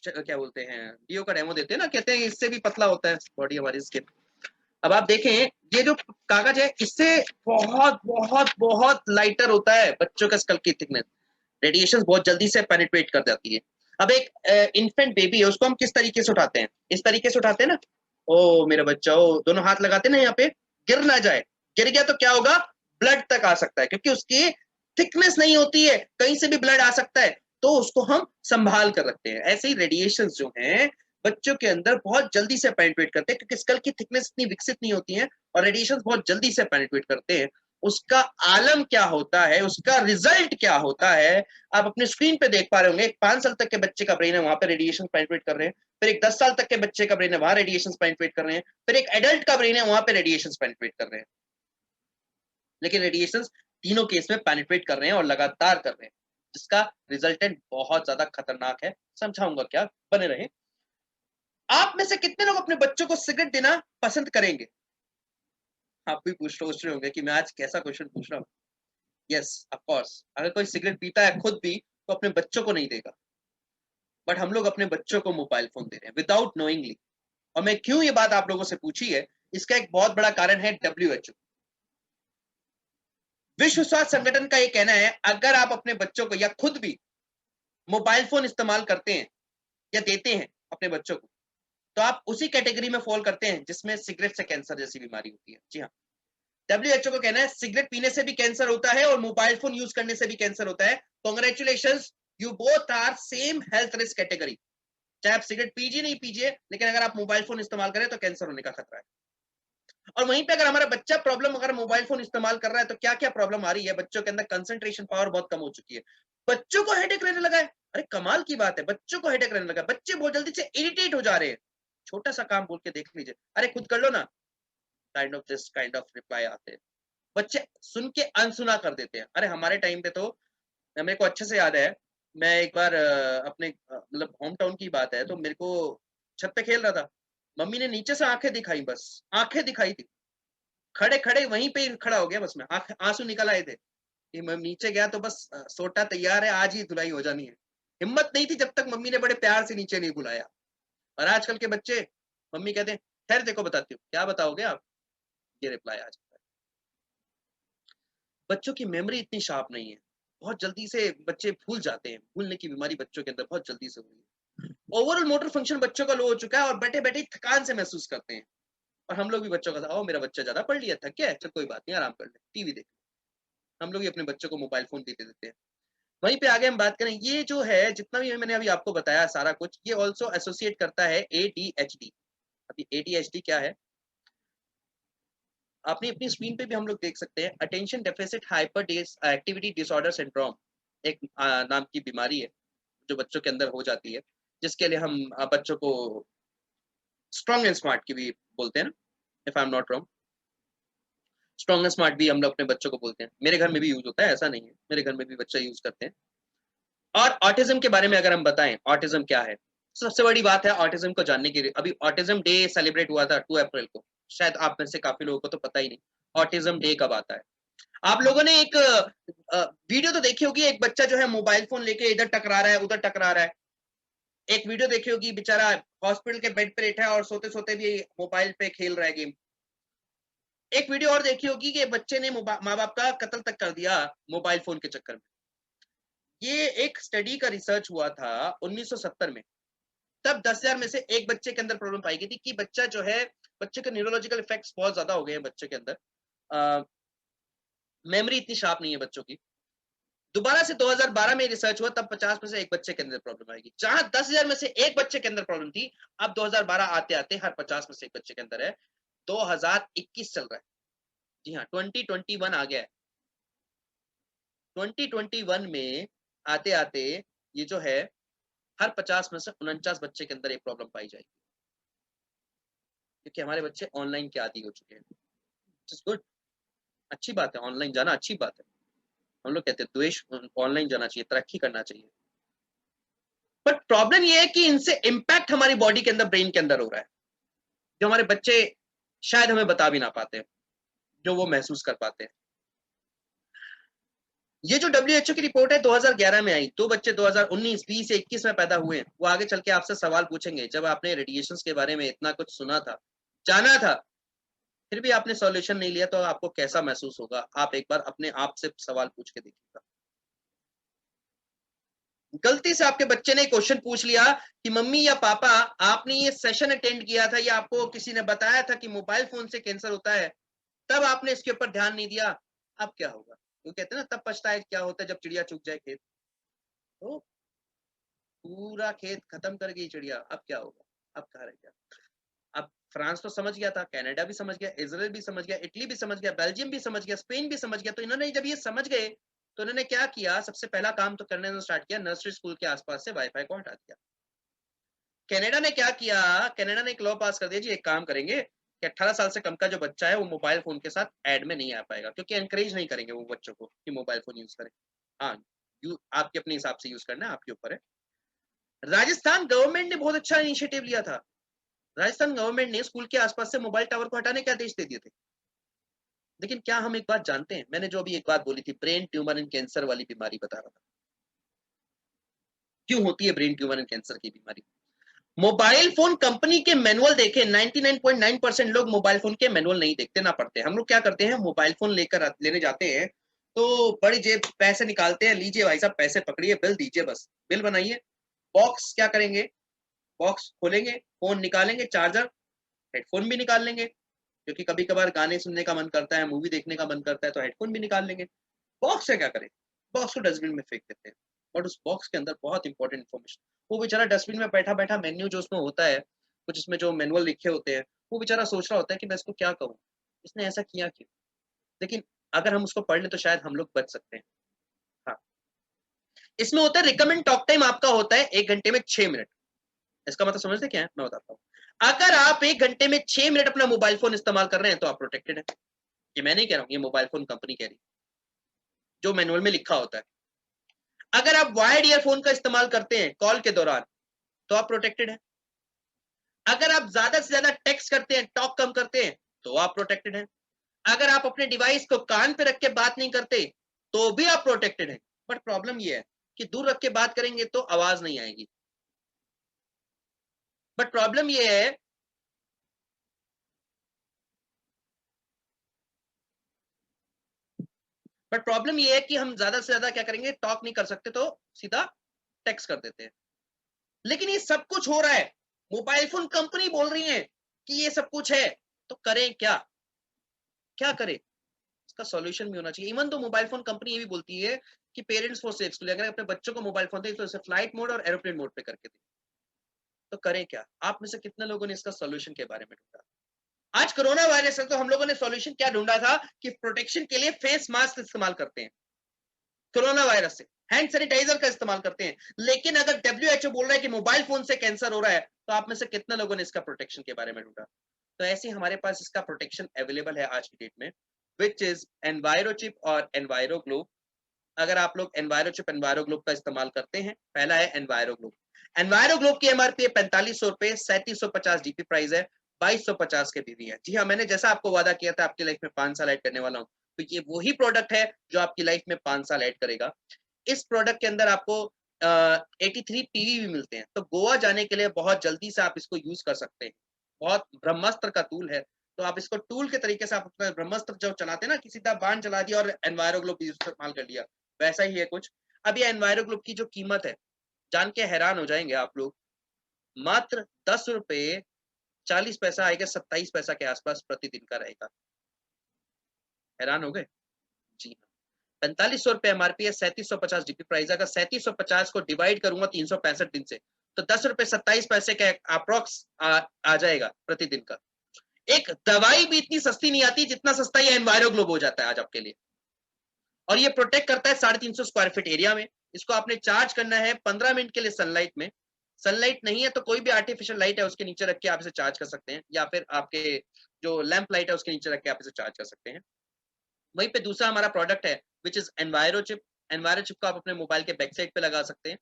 क्या बोलते हैं, डीओ का डेमो देते हैं ना, कहते हैं इससे भी पतला होता है बॉडी हमारी स्किन। अब आप देखें, ये जो कागज है इससे बहुत बहुत बहुत लाइटर होता है बच्चों का स्कल की थिकनेस, रेडिएशन बहुत जल्दी से पेनिट्रेट कर जाती है। अब एक इन्फेंट बेबी है, उसको हम किस तरीके से उठाते हैं? इस तरीके से उठाते हैं ना, ओ मेरा बच्चा, ओ दोनों हाथ लगाते हैं ना यहाँ पे, गिर ना जाए। गिर गया तो क्या होगा, ब्लड तक आ सकता है, क्योंकि उसकी थिकनेस नहीं होती है, कहीं से भी ब्लड आ सकता है, तो उसको हम संभाल कर रखते हैं। ऐसे ही रेडिएशन जो हैं बच्चों के अंदर बहुत जल्दी से पेनिट्रेट करते हैं, क्योंकि स्कल की थिकनेस इतनी विकसित नहीं होती है और रेडिएशन बहुत जल्दी से पेनिट्रेट करते हैं। उसका आलम क्या होता है, उसका रिजल्ट क्या होता है, आप अपने स्क्रीन पे देख पा रहे होंगे। एक 5 साल तक के बच्चे का ब्रेन है, वहां पे रेडिएशन पेनिट्रेट कर रहे हैं। फिर एक 10 साल तक के बच्चे का ब्रेन है, वहां रेडिएशन पेनिट्रेट कर रहे हैं। फिर एक एडल्ट का ब्रेन है, वहां पे रेडिएशन पेनिट्रेट कर रहे हैं। लेकिन रेडिएशन तीनों केस में पेनिट्रेट कर रहे हैं और लगातार कर रहे हैं, जिसका रिजल्टेंट बहुत ज्यादा खतरनाक है। समझाऊंगा क्या, बने रहे। आप में से कितने लोग अपने बच्चों को सिगरेट देना पसंद करेंगे? आप भी सोच रहे होंगे कि मैं आज कैसा क्वेश्चन पूछ रहा हूँ। यस ऑफ कोर्स, अगर कोई सिगरेट पीता है खुद भी तो अपने बच्चों को नहीं देगा, बट हम लोग अपने बच्चों को मोबाइल फोन दे रहे हैं विदाउट नोइंगली। और मैं क्यों ये बात आप लोगों से पूछी है, इसका एक बहुत बड़ा कारण है WHO। विश्व स्वास्थ्य संगठन का ये कहना है, अगर आप अपने बच्चों को या खुद भी मोबाइल फोन इस्तेमाल करते हैं या देते हैं अपने बच्चों को, तो आप उसी कैटेगरी में फॉल करते हैं जिसमें सिगरेट से कैंसर जैसी बीमारी होती है। जी हाँ, WHO को कहना है सिगरेट पीने से भी कैंसर होता है और मोबाइल फोन यूज करने से भी कैंसर होता है। Congratulations, you both are same health risk category. चाहे आप सिगरेट पीजिए नहीं पीजिए, लेकिन अगर आप मोबाइल फोन इस्तेमाल करें तो कैंसर होने का खतरा है। और वहीं पे अगर हमारा बच्चा प्रॉब्लम, अगर मोबाइल फोन इस्तेमाल कर रहा है तो क्या क्या प्रॉब्लम आ रही है? बच्चों के अंदर कंसंट्रेशन पावर बहुत कम हो चुकी है, बच्चों को हेडेक रहने लगा है। अरे कमाल की बात है, बच्चों को हेडेक रहने लगा है। बच्चे बहुत जल्दी से इरिटेट हो जा रहे हैं, छोटा सा काम बोल के देख लीजिए, अरे खुद कर लो ना, काइंड ऑफ रिप्लाई आते हैं। बच्चे सुन के अनसुना कर देते हैं। अरे हमारे टाइम पे तो, मेरे को अच्छे से याद है, मैं एक बार अपने मतलब होम टाउन की बात है, तो मेरे को छत पे खेल रहा था, मम्मी ने नीचे से आंखें दिखाई, बस आंखें दिखाई थी, खड़े खड़े वहीं पे ही खड़ा हो गया, बस मैं आंसू निकल आए थे कि मैं नीचे गया तो बस सोटा तैयार है, आज ही धुलाई हो जानी है। हिम्मत नहीं थी जब तक मम्मी ने बड़े प्यार से नीचे नहीं बुलाया। और आजकल के बच्चे, मम्मी कहते हैं खैर देखो बताती हूँ, क्या बताओगे आप, ये रिप्लाई आ जाता है। बच्चों की मेमोरी इतनी शार्प नहीं है, बहुत जल्दी से बच्चे भूल जाते हैं, भूलने की बीमारी बच्चों के अंदर बहुत जल्दी से हो रही है। ओवरऑल मोटर फंक्शन बच्चों का लो हो चुका है और बैठे बैठे थकान से महसूस करते हैं। और हम लोग भी बच्चों का, ओ मेरा बच्चा ज्यादा पढ़ लिया, थक गया है, चल कोई बात नहीं, आराम कर ले, टीवी देख। हम लोग ही अपने बच्चों को मोबाइल फोन दे देते हैं। वहीं पे आगे हम बात करें, ये जो है जितना भी मैंने अभी आपको बताया सारा कुछ, ये ऑल्सो एसोसिएट करता है ADHD। अभी ADHD क्या है, आपने अपनी स्क्रीन पे भी हम लोग देख सकते हैं, attention deficit hyper activity disorder syndrome, एक नाम की बीमारी है जो बच्चों के अंदर हो जाती है, जिसके लिए हम बच्चों को स्ट्रॉन्ग एंड स्मार्ट की भी बोलते हैं ना, if I am not wrong. Strong and smart भी हम लोग अपने बच्चों को बोलते हैं। मेरे घर में भी यूज होता है, ऐसा नहीं है, मेरे घर में भी बच्चा यूज करते हैं। और ऑटिज्म के बारे में अगर हम बताएं, ऑटिज्म क्या है, सबसे बड़ी बात है ऑटिज्म को जानने के लिए, अभी ऑटिज्म डे सेलिब्रेट हुआ था 2 अप्रैल को, शायद आप में से काफी लोगों को तो पता ही नहीं ऑटिज्म डे कब आता है। आप लोगों ने एक वीडियो तो देखी होगी, एक बच्चा जो है मोबाइल फोन लेके इधर टकरा रहा है उधर टकरा रहा है। एक वीडियो देखी होगी, बेचारा हॉस्पिटल के बेड पे लेटा है और सोते सोते भी मोबाइल पे खेल रहा है गेम। एक वीडियो और देखी होगी कि बच्चे ने माँ बाप का कत्ल तक कर दिया मोबाइल फोन के चक्कर में। ये एक स्टडी का रिसर्च हुआ था 1970 में, तब 10,000 में से एक बच्चे के अंदर प्रॉब्लम पाई गई थी कि बच्चा जो है, बच्चे के न्यूरोलॉजिकल इफेक्ट्स बहुत ज्यादा हो गए हैं बच्चे के अंदर, मेमोरी इतनी शार्प नहीं है बच्चों की। दोबारा से 2012 में रिसर्च हुआ, तब 50 में से एक बच्चे के अंदर प्रॉब्लम आएगी। जहां 10,000 में से एक बच्चे के अंदर प्रॉब्लम थी, अब 2012 आते आते हर 50 में से एक बच्चे के अंदर है। 2021 चल रहा है, जी हाँ 2021 आ गया है। 2021 में आते आते ये जो है हर 50 में से 49 बच्चे के अंदर एक प्रॉब्लम पाई जाएगी, क्योंकि हमारे बच्चे ऑनलाइन के आदी हो चुके हैं। गुड, अच्छी बात है, ऑनलाइन जाना अच्छी बात है। हम लोग कहते हैं द्वेष, ऑनलाइन जाना चाहिए, तरक्की करना चाहिए। बट प्रॉब्लम ये है कि इनसे इम्पैक्ट हमारी बॉडी के अंदर, ब्रेन के अंदर हो रहा है, जो हमारे बच्चे शायद हमें बता भी ना पाते, जो वो महसूस कर पाते हैं। ये जो WHO की रिपोर्ट है 2011 में आई, तो बच्चे 2019, 20 या 21 में पैदा हुए हैं, वो आगे चल के आपसे सवाल पूछेंगे। जब आपने रेडिएशन के बारे में इतना कुछ सुना था, जाना था, फिर भी आपने सॉल्यूशन नहीं लिया, तो आपको कैसा महसूस होगा? आप एक बार अपने आप से सवाल पूछ के देखिएगा। गलती से आपके बच्चे ने क्वेश्चन पूछ लिया कि मम्मी या पापा आपने ये सेशन अटेंड किया था या आपको किसी ने बताया था कि मोबाइल फोन से कैंसर होता है, तब आपने इसके ऊपर ध्यान नहीं दिया, अब क्या होगा? वो कहते हैं ना, तब पछताए क्या होता है जब चिड़िया चुग जाए खेत। तो पूरा खेत खत्म कर गई चिड़िया, अब क्या होगा? अब कहाँ रह गया? अब फ्रांस तो समझ गया था, कनाडा भी समझ गया, इजराइल भी समझ गया, इटली भी समझ गया, बेल्जियम भी समझ गया, स्पेन भी समझ गया। तो इन्होंने जब ये समझ गए तो इन्होंने क्या किया, सबसे पहला काम तो करने स्टार्ट किया, नर्सरी स्कूल के आसपास से वाईफाई को हटा दिया। कनाडा ने क्या किया, कनाडा ने एक लॉ पास कर दिया जी, एक काम करेंगे कि 18 साल से कम का जो बच्चा है वो मोबाइल फोन के साथ ऐड में नहीं आ पाएगा, क्योंकि एनकरेज नहीं करेंगे वो बच्चों को कि मोबाइल फोन यूज करें। हाँ, आपके अपने हिसाब से यूज करना है, आपके ऊपर है। राजस्थान गवर्नमेंट ने बहुत अच्छा इनिशिएटिव लिया था। राजस्थान गवर्नमेंट ने स्कूल के आसपास से मोबाइल टावर को हटाने के आदेश दे दिए थे। लेकिन क्या हम एक बात जानते हैं, मैंने जो अभी एक बात बोली थी, ब्रेन ट्यूमर एंड कैंसर वाली बीमारी बता रहा था, क्यों होती है ब्रेन ट्यूमर एंड कैंसर की बीमारी? मोबाइल फोन कंपनी के मैनुअल देखे, 99.9% लोग मोबाइल फोन के मैनुअल नहीं देखते ना पढ़ते। हम लोग क्या करते हैं, मोबाइल फोन लेने जाते हैं तो बड़ी जेब पैसे निकालते हैं, लीजिए भाई साहब पैसे पकड़िए, बिल दीजिए, बस बिल बनाइए। बॉक्स क्या करेंगे, बॉक्स खोलेंगे, फोन निकालेंगे, चार्जर, हेडफोन भी निकाल लेंगे, क्योंकि कभी कभार गाने सुनने का मन करता है, मूवी देखने का मन करता है, तो हेडफोन भी निकाल लेंगे। बॉक्स से क्या करें, बॉक्स को डस्टबिन में फेंक देते हैं। बट उस बॉक्स के अंदर बहुत इंपॉर्टेंट इन्फॉर्मेशन, वो बेचारा डस्टबिन में बैठा बैठा मेन्यू जो उसमें होता है, कुछ इसमें जो मैनुअल लिखे होते हैं, वो बेचारा सोच रहा होता है कि मैं इसको क्या कहूँ, इसने ऐसा किया क्यों। लेकिन अगर हम उसको पढ़ ले तो शायद हम लोग बच सकते हैं। हाँ, इसमें होता है रिकमेंड टॉक टाइम आपका होता है 1 घंटे में 6 मिनट। इसका मतलब समझते क्या है, मैं बताता हूँ। अगर आप 1 घंटे में 6 मिनट अपना मोबाइल फोन इस्तेमाल कर रहे हैं तो आप प्रोटेक्टेड है। ये मैं नहीं कह रहा हूँ, ये मोबाइल फोन कंपनी कह रही, जो मैनुअल में लिखा होता है। अगर आप वायर्ड ईयरफोन का इस्तेमाल करते हैं कॉल के दौरान तो आप प्रोटेक्टेड हैं। अगर आप ज्यादा से ज्यादा टेक्स्ट करते हैं, टॉक कम करते हैं, तो आप प्रोटेक्टेड हैं। अगर आप अपने डिवाइस को कान पे रख के बात नहीं करते तो भी आप प्रोटेक्टेड हैं। बट प्रॉब्लम ये है कि दूर रख के बात करेंगे तो आवाज नहीं आएगी। बट प्रॉब्लम ये है कि हम ज्यादा से ज्यादा क्या करेंगे, टॉक नहीं कर सकते तो सीधा टेक्स्ट कर देते हैं। लेकिन ये सब कुछ हो रहा है, मोबाइल फोन कंपनी बोल रही है कि ये सब कुछ है, तो करें क्या, क्या करें? इसका सॉल्यूशन भी होना चाहिए। इवन तो मोबाइल फोन कंपनी ये भी बोलती है कि पेरेंट्स फॉर सेफ्स के लिए अगर अपने बच्चों को मोबाइल फोन दे तो इसे फ्लाइट मोड और एरोप्लेन मोड पे करके दे। तो करें क्या? आप में से कितने लोगों ने इसका सॉल्यूशन के बारे में ढूंढा? आज कोरोना वायरस है तो हम लोगों ने सॉल्यूशन क्या ढूंढा था कि प्रोटेक्शन के लिए फेस मास्क इस्तेमाल करते हैं, कोरोना वायरस से हैंड सैनिटाइजर का इस्तेमाल करते हैं। लेकिन अगर WHO बोल रहा है कि मोबाइल फोन से कैंसर हो रहा है, तो आप में से कितने लोगों ने इसका प्रोटेक्शन के बारे में ढूंढा? तो ऐसे हमारे पास इसका प्रोटेक्शन अवेलेबल है आज की डेट में, विच इज एनवायरोचिप और एनवायरोग्लोब। अगर आप लोग एनवायरोचिप एनवायरोग्लोब का इस्तेमाल करते हैं, पहला है एनवायरोग्लोब। एनवायरोग्लोब की एमआरपी है 4500 रुपए, 3750 डीपी प्राइस है, 2250 के बीवी है। जी हाँ, मैंने जैसा आपको वादा किया था आपकी लाइफ में 5 साल ऐड करने वाला हूँ, तो ये वही प्रोडक्ट है जो आपकी लाइफ में 5 साल ऐड करेगा। इस प्रोडक्ट के अंदर आपको 83 पीवी भी मिलते हैं, तो गोवा जाने के लिए बहुत जल्दी से आप इसको यूज कर सकते हैं। बहुत ब्रह्मास्त्र का टूल है, तो आप इसको टूल के तरीके से आप अपना ब्रह्मास्त्र जो चलाते हैं ना, किसी तरह बाण चला दिया और एनवायरोग्लोब इस्तेमाल कर लिया, वैसा ही है कुछ। अब ये एनवायरोग्लोब की जो कीमत है जान के हैरान हो जाएंगे आप लोग, मात्र 10 रुपए 40 पैसा आएगा, 27 पैसा के आसपास प्रतिदिन का रहेगा। हैरान हो गए? जी हाँ, 4500 रुपए एमआरपी है, 3750 डीपी प्राइस। अगर 3750 को डिवाइड करूंगा 365 दिन से, तो 10 रुपए 27 पैसे का अप्रोक्स आ जाएगा प्रतिदिन का। एक दवाई भी इतनी सस्ती नहीं आती जितना सस्ता ये एनवायरोग्लोब हो जाता है आज आपके लिए। और ये प्रोटेक्ट करता है 350 स्क्वायर फीट एरिया में। इसको आपने चार्ज करना है 15 मिनट के लिए सनलाइट में। सनलाइट नहीं है तो कोई भी आर्टिफिशियल लाइट है उसके नीचे रख के आप इसे चार्ज कर सकते हैं, या फिर आपके जो लैंप लाइट है उसके नीचे रख के आप इसे चार्ज कर सकते हैं। वहीं पे दूसरा हमारा प्रोडक्ट है विच इज एनवायरोचिप। एनवायरोचिप को आप अपने मोबाइल के बैक साइड पे लगा सकते हैं।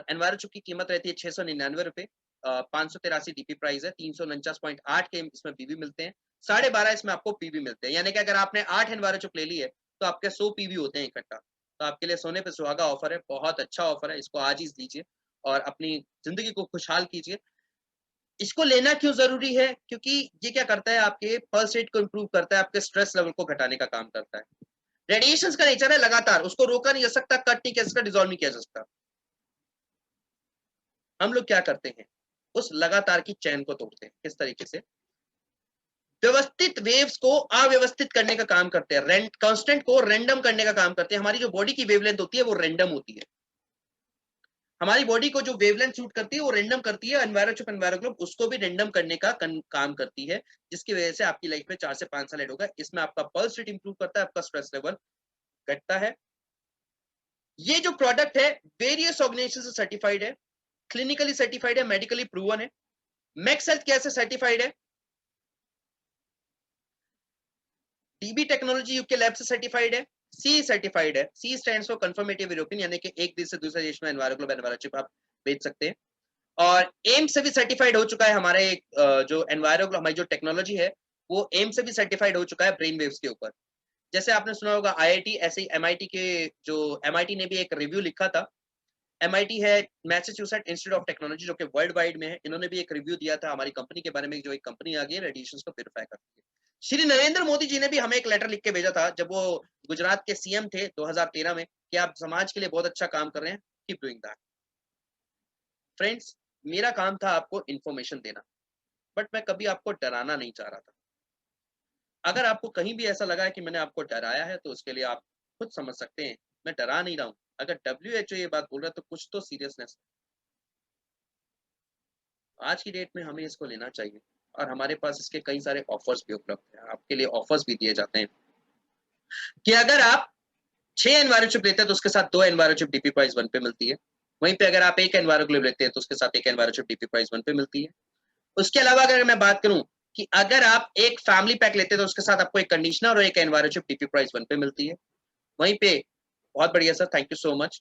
एनवायरोचिप की कीमत रहती है 699 रुपए, 583 डीपी प्राइस है, 349.8 के इसमें पीवी मिलते हैं, 12.5 इसमें आपको पीवी मिलते हैं। यानी कि अगर आपने 8 एनवायरोचिप ले ली है तो आपके 100 पीवी होते हैं इकट्ठा। तो आपके लिए सोने पे सुहागा ऑफर है, बहुत अच्छा ऑफर है, इसको आज ही लीजिए और अपनी जिंदगी को खुशहाल कीजिए। इसको लेना क्यों जरूरी है? क्योंकि ये क्या करता है, आपके पल्स रेट को इंप्रूव करता है, आपके स्ट्रेस लेवल को घटाने का काम करता है। रेडिएशन का नेचर है लगातार, उसको रोका नहीं जा सकता, कट नहीं किया जा सकता, डिसॉल्व नहीं किया जा सकता। हम लोग क्या करते हैं, उस लगातार की चैन को तोड़ते हैं। किस तरीके से? व्यवस्थित वेव्स को अव्यवस्थित करने का काम करते हैं, कांस्टेंट को रैंडम करने का काम करते हैं। हमारी जो बॉडी की वेवलेंथ होती है वो रैंडम होती है। हमारी बॉडी को जो वेवलेंथ शूट करती है वो रेंडम करती है, एनवायरोचिप एनवायरोग्लोब उसको भी रेंडम करने का काम करती है, जिसकी वजह से आपकी लाइफ में 4 से 5 साल ऐड होगा। इसमें आपका पल्स रेट इंप्रूव करता है, आपका स्ट्रेस लेवल घटता है। ये जो प्रोडक्ट है वेरियस ऑर्गेनाइजेशन से सर्टिफाइड है, क्लिनिकली सर्टिफाइड है, मेडिकली प्रूवन है, मैक्स हेल्थ केयर से सर्टिफाइड है, डीबी टेक्नोलॉजी यूके लैब से सर्टिफाइड है, सी सर्टिफाइड है। C stands for confirmative European, यानी कि एक देश से दूसरे देश में एनवायरोग्लोब एनवायरोचिप आप बेच सकते हैं। और एम से भी सर्टिफाइड हो चुका है हमारे जो एनवायरोग्लोब हमारी जो टेक्नोलॉजी है वो एम से भी सर्टिफाइड हो चुका है ब्रेन वेव्स के ऊपर। जैसे आपने सुना होगा आईआईटी, ऐसे ही एमआईटी के जो एमआईटी ने भी एक रिव्यू लिखा था। एमआईटी है मैसाचुसेट्स इंस्टीट्यूट ऑफ टेक्नोलॉजी, जो कि वर्ल्ड वाइड में है। इन्होंने भी एक रिव्यू दिया था हमारी कंपनी के बारे में, जो एक कंपनी आ गई है रेडिएशंस को प्यूरिफाई करती है। श्री नरेंद्र मोदी जी ने भी हमें एक लेटर लिख के भेजा था जब वो गुजरात के सीएम थे 2013 में, कि आप समाज के लिए बहुत अच्छा काम कर रहे हैं, कीप डूइंग दैट। फ्रेंड्स, मेरा काम था आपको इंफॉर्मेशन देना, बट मैं कभी आपको डराना नहीं चाह रहा था। अगर आपको कहीं भी ऐसा लगा है कि मैंने आपको डराया है तो उसके लिए आप खुद समझ सकते हैं, मैं डरा नहीं रहा हूं। अगर WHO ये बात बोल रहा है तो कुछ तो सीरियसनेस। आज की डेट में हमें इसको लेना चाहिए, और हमारे पास इसके कई सारे ऑफर्स भी उपलब्ध हैं। आपके लिए ऑफर्स भी दिए जाते हैं कि अगर आप 6 एनवायरोचिप लेते हैं तो उसके साथ 2 एनवायरोचिप डीपी प्राइस 1 पे मिलती है। वहीं पे अगर आप एक एनवायरोग्लोब लेते हैं तो उसके साथ एक एनवायरोचिप डीपी प्राइस 1 पे मिलती है। उसके अलावा अगर मैं बात करूं कि अगर आप एक फैमिली पैक लेते हैं तो उसके साथ आपको एक कंडीशनर और एक एनवायरोचिप डीपी प्राइस 1 पे मिलती है। वहीं पे बहुत बढ़िया sir, thank you so much.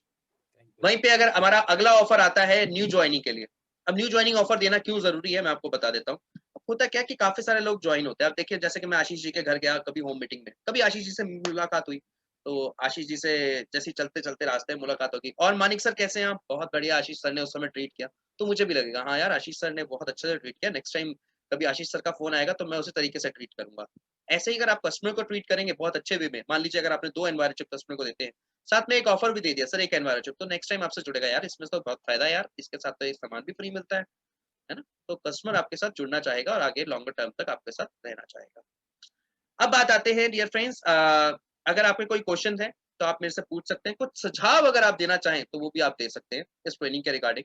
वहीं पे अगर हमारा अगला ऑफर आता है न्यू ज्वाइनिंग के लिए। अब न्यू ज्वाइनिंग ऑफर देना क्यों जरूरी है मैं आपको बता देता हूँ। होता क्या कि काफी सारे लोग ज्वाइन होते हैं। अब देखिए, जैसे कि मैं आशीष जी के घर गया कभी होम मीटिंग में, कभी आशीष जी से मुलाकात हुई, तो आशीष जी से जैसे चलते चलते रास्ते में मुलाकात होगी, और मानिक सर कैसे हैं आप, बहुत बढ़िया, आशीष सर ने उस समय ट्रीट किया, तो मुझे भी लगेगा हाँ यार आशीष सर ने बहुत अच्छे से ट्रीट किया, नेक्स्ट टाइम कभी आशीष सर का फोन आएगा तो मैं उसी तरीके से ट्रीट करूंगा। ऐसे ही अगर आप कस्टमर को ट्रीट करेंगे बहुत अच्छे वे में, मान लीजिए अगर आपने 2 एनवायरोचिप कस्टमर को देते हैं, साथ में एक ऑफर भी दे दिया सर एक एनवायरोचिप, तो नेक्स्ट टाइम आपसे जुड़ेगा, यार इसमें तो बहुत फायदा है यार, इसके साथ तो एक सामान भी फ्री मिलता है ना। तो कस्टमर आपके साथ जुड़ना चाहेगा और आगे लॉन्गर टर्म तक आपके साथ रहना चाहेगा। अब बात आते हैं डियर फ्रेंड्स, अगर आपके कोई क्वेश्चन है तो आप मेरे से पूछ सकते हैं। कुछ सुझाव अगर आप देना चाहें तो वो भी आप दे सकते हैं इस ट्रेनिंग के रिगार्डिंग,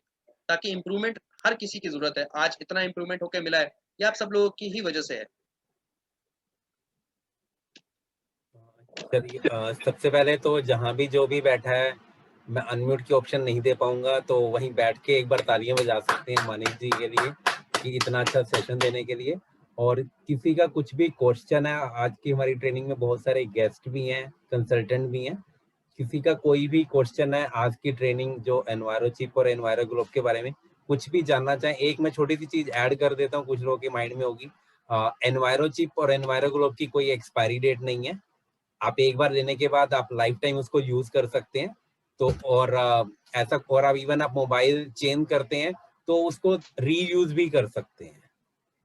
ताकि इंप्रूवमेंट हर किसी की जरूरत है। आज इतना इंप्रूवमेंट होकर मिला है ये आप सब लोगों की ही वजह से है। चलिए, सबसे पहले तो जहाँ भी जो भी बैठा है, मैं अनम्यूट की ऑप्शन नहीं दे पाऊंगा, तो वहीं बैठ के एक बार तालियां बजा सकते हैं मानिक जी के लिए कि इतना अच्छा सेशन देने के लिए। और किसी का कुछ भी क्वेश्चन है, आज की हमारी ट्रेनिंग में बहुत सारे गेस्ट भी हैं, कंसल्टेंट भी हैं, किसी का कोई भी क्वेश्चन है आज की ट्रेनिंग जो एनवायरोचिप और एनवायरोग्लोब के बारे में कुछ भी जानना चाहें, एक मैं छोटी सी चीज ऐड कर देता हूँ, कुछ लोगों के माइंड में होगी, एनवायरोचिप और एनवायरोग्लोब की कोई एक्सपायरी डेट नहीं है। आप एक बार लेने के बाद आप लाइफ टाइम उसको यूज कर सकते हैं। तो और ऐसा, और आप इवन आप मोबाइल चेंज करते हैं तो उसको रीयूज भी कर सकते हैं।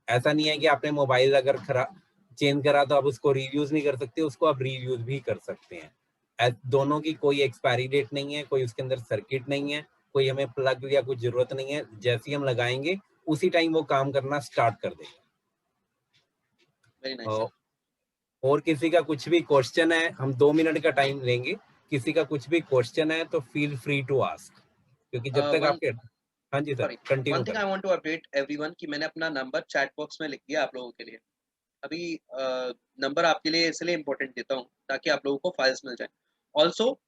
ऐसा नहीं है कि आपने मोबाइल अगर खराब चेंज करा तो आप उसको रीयूज नहीं कर सकते, उसको आप रीयूज भी कर सकते हैं। दोनों की कोई एक्सपायरी डेट नहीं है, कोई उसके अंदर सर्किट नहीं है, कोई हमें प्लग या कुछ जरूरत नहीं है, जैसे ही हम लगाएंगे उसी टाइम वो काम करना स्टार्ट कर देगा। Very nice sir. और किसी का कुछ भी क्वेश्चन है, हम 2 मिनट का टाइम लेंगे, किसी का कुछ भी क्वेश्चन है तो फील फ्री टू आस्क, क्योंकि जब तक आपके, हाँ जी sir sorry, continue one thing I want to update everyone कि मैंने अपना नंबर चैट बॉक्स में लिख दिया आप लोगों के लिए। अभी नंबर आपके लिए इसलिए इंपॉर्टेंट देता हूँ ताकि आप लोगों को फाइल्स मिल जाए। ऑल्सो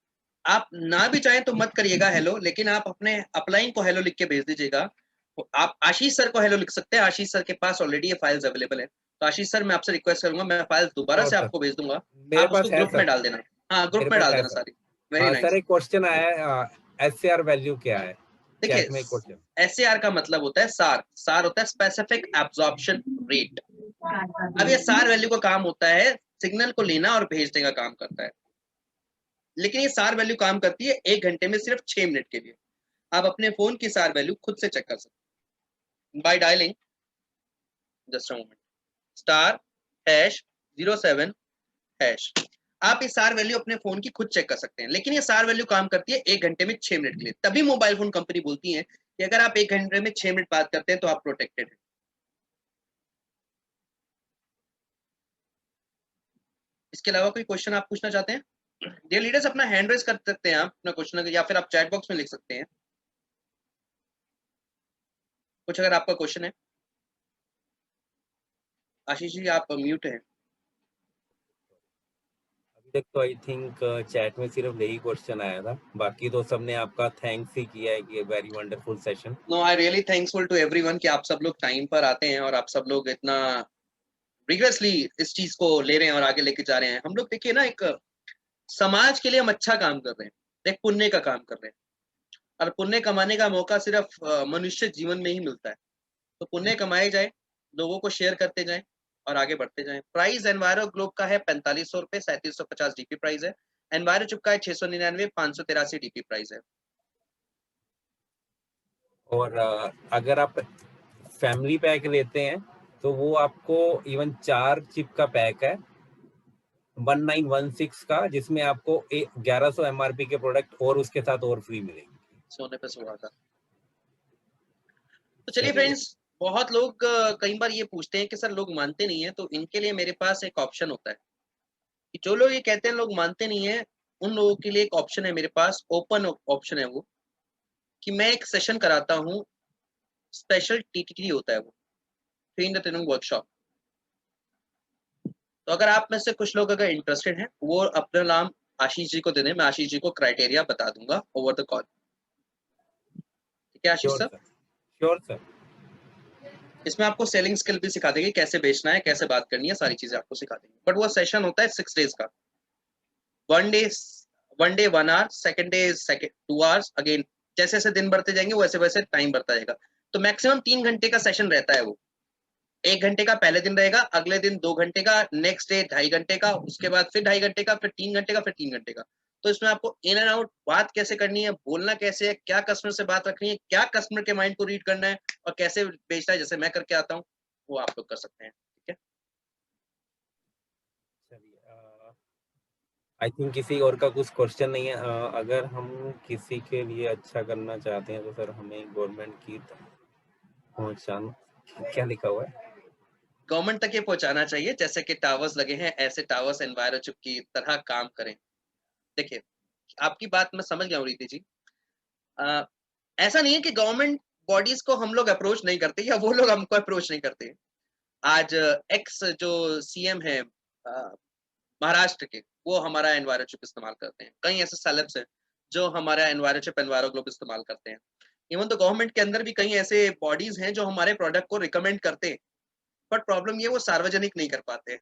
आप ना भी चाहें तो मत करिएगा हेलो, लेकिन आप अपने अपलाइन को हेलो लिख के भेज दीजिएगा। आप आशीष सर को हेलो लिख सकते हैं, आशीष सर के पास ऑलरेडी ये फाइल्स अवेलेबल है। तो आशीष सर मैं आपसे रिक्वेस्ट करूंगा, मैं फाइल दोबारा से आपको भेज दूंगा, मेरे आप पास उसको है ग्रुप में सर, डाल देना। हाँ, ग्रुप मेरे में पास डाल है देना सर। सारी। Very sir nice. एक क्वेश्चन आया है, SCR वैल्यू क्या है? देखिए, चैट में क्वेश्चन। SAR का मतलब होता है सार, सार होता है स्पेसिफिक एब्जॉर्प्शन रेट। अब ये सार वैल्यू का काम होता है सिग्नल को लेना और भेजने का काम करता है, लेकिन ये सार वैल्यू काम करती है 1 घंटे में सिर्फ 6 मिनट के लिए। आप अपने फोन की सार वैल्यू खुद से चेक कर सकते हैं by dialling, just a moment, *#07#। आप इस सार वैल्यू अपने फोन की खुद चेक कर सकते हैं, लेकिन ये सार वैल्यू काम करती है 1 घंटे में 6 मिनट के लिए। तभी मोबाइल फोन कंपनी बोलती है कि अगर आप 1 घंटे में 6 मिनट बात करते हैं तो आप प्रोटेक्टेड हैं। इसके अलावा कोई क्वेश्चन आप पूछना चाहते हैं? डियर लीडर्स, अपना हैंड रेज कर सकते हैं आप अपना क्वेश्चन, या फिर आप चैट बॉक्स में लिख सकते हैं। कुछ अगर आपका क्वेश्चन है। आशीष जी आप म्यूट हैं। अभी तक तो आई थिंक चैट में सिर्फ यही क्वेश्चन आया था, बाकी तो सबने आपका थैंक्स ही किया है कि very wonderful session. No I really thankful to everyone कि आप सब लोग टाइम पर आते हैं और आप सब लोग इतना रिगरसली इस चीज को ले रहे हैं और आगे लेके जा रहे हैं। हम लोग देखिए ना, एक समाज के लिए हम अच्छा काम कर रहे हैं, एक पुण्य का काम कर रहे हैं, और पुण्य कमाने का मौका सिर्फ मनुष्य जीवन में ही मिलता है। तो पुण्य कमाए जाए, लोगों को शेयर करते जाएं और आगे बढ़ते जाएं। प्राइस एनवायरो ग्लोब का है 4500 रुपए, 3750 डीपी प्राइस है। एनवायरो चिप का है 699, 583 डीपी प्राइस है। और अगर आप फैमिली पैक लेते हैं तो वो आपको इवन 4 चिप का पैक है 1916 का, जिसमें आपको 1100 एमआरपी के प्रोडक्ट और उसके साथ और फ्री मिलेंगे। सोने पे सुहागा। तो चलिए फ्रेंड्स, बहुत लोग कई बार ये पूछते हैं कि सर लोग मानते नहीं है, तो इनके लिए मेरे पास एक ऑप्शन होता है कि जो लोग ये कहते हैं लोग मानते नहीं है, उन लोगों के लिए एक ऑप्शन है मेरे पास, ओपन ऑप्शन है वो, कि मैं एक सेशन कराता हूँ, स्पेशल टीटीटी होता है वो, ट्रेन द ट्रेनिंग वर्कशॉप। तो अगर आप में से कुछ लोग अगर इंटरेस्टेड हैं, वो अपना नाम आशीष जी को दे दें, मैं आशीष जी को क्राइटेरिया बता दूंगा ओवर द कॉल। ठीक है आशीष सर? Sure sir. इसमें आपको सेलिंग स्किल भी सिखा देंगे, कैसे बेचना है, कैसे बात करनी है, सारी चीजें आपको सिखा देंगे। बट वो सेशन होता है 6 डेज का, 1 day 1 hour, second day 2 hours, again जैसे जैसे दिन बढ़ते जाएंगे वैसे वैसे टाइम बढ़ता जाएगा। तो मैक्सिमम 3 घंटे का सेशन रहता है वो। 1 घंटे का पहले दिन रहेगा, अगले दिन 2 घंटे का, नेक्स्ट डे 2.5 घंटे का, उसके बाद फिर 2.5 घंटे का, फिर 3 घंटे का, फिर 3 घंटे का। तो इसमें आपको इन एंड आउट बात कैसे करनी है, बोलना कैसे है, क्या कस्टमर से बात रखनी है, क्या कस्टमर के माइंड को रीड करना है और कैसे बेचना है, जैसे मैं करके आता हूँ, वो आप लोग कर सकते हैं। ठीक है, आई थिंक किसी और का कुछ क्वेश्चन नहीं है। अगर हम किसी के लिए अच्छा करना चाहते हैं तो सर हमें गवर्नमेंट की पहुंचाना, क्या लिखा हुआ है, गवर्नमेंट तक ये पहुंचाना चाहिए। जैसे कि टावर्स लगे हैं, ऐसे टावर्स एनवायरो चिप की तरह काम करें। देखिए, आपकी बात मैं समझ गया हूँ रीति जी। ऐसा नहीं है कि गवर्नमेंट बॉडीज को हम लोग अप्रोच नहीं करते या वो लोग हमको अप्रोच नहीं करते। आज एक्स जो सीएम है महाराष्ट्र के, वो हमारा एनवायरो चिप इस्तेमाल करते हैं। कई ऐसे सेलेब्स हैं जो हमारा एनवायरो चिप, एनवायरो ग्लोब इस्तेमाल करते हैं। इवन तो गवर्नमेंट के अंदर भी कई ऐसे बॉडीज हैं जो हमारे प्रोडक्ट को रिकमेंड करते हैं, बट प्रॉब्लम ये वो सार्वजनिक नहीं कर पाते।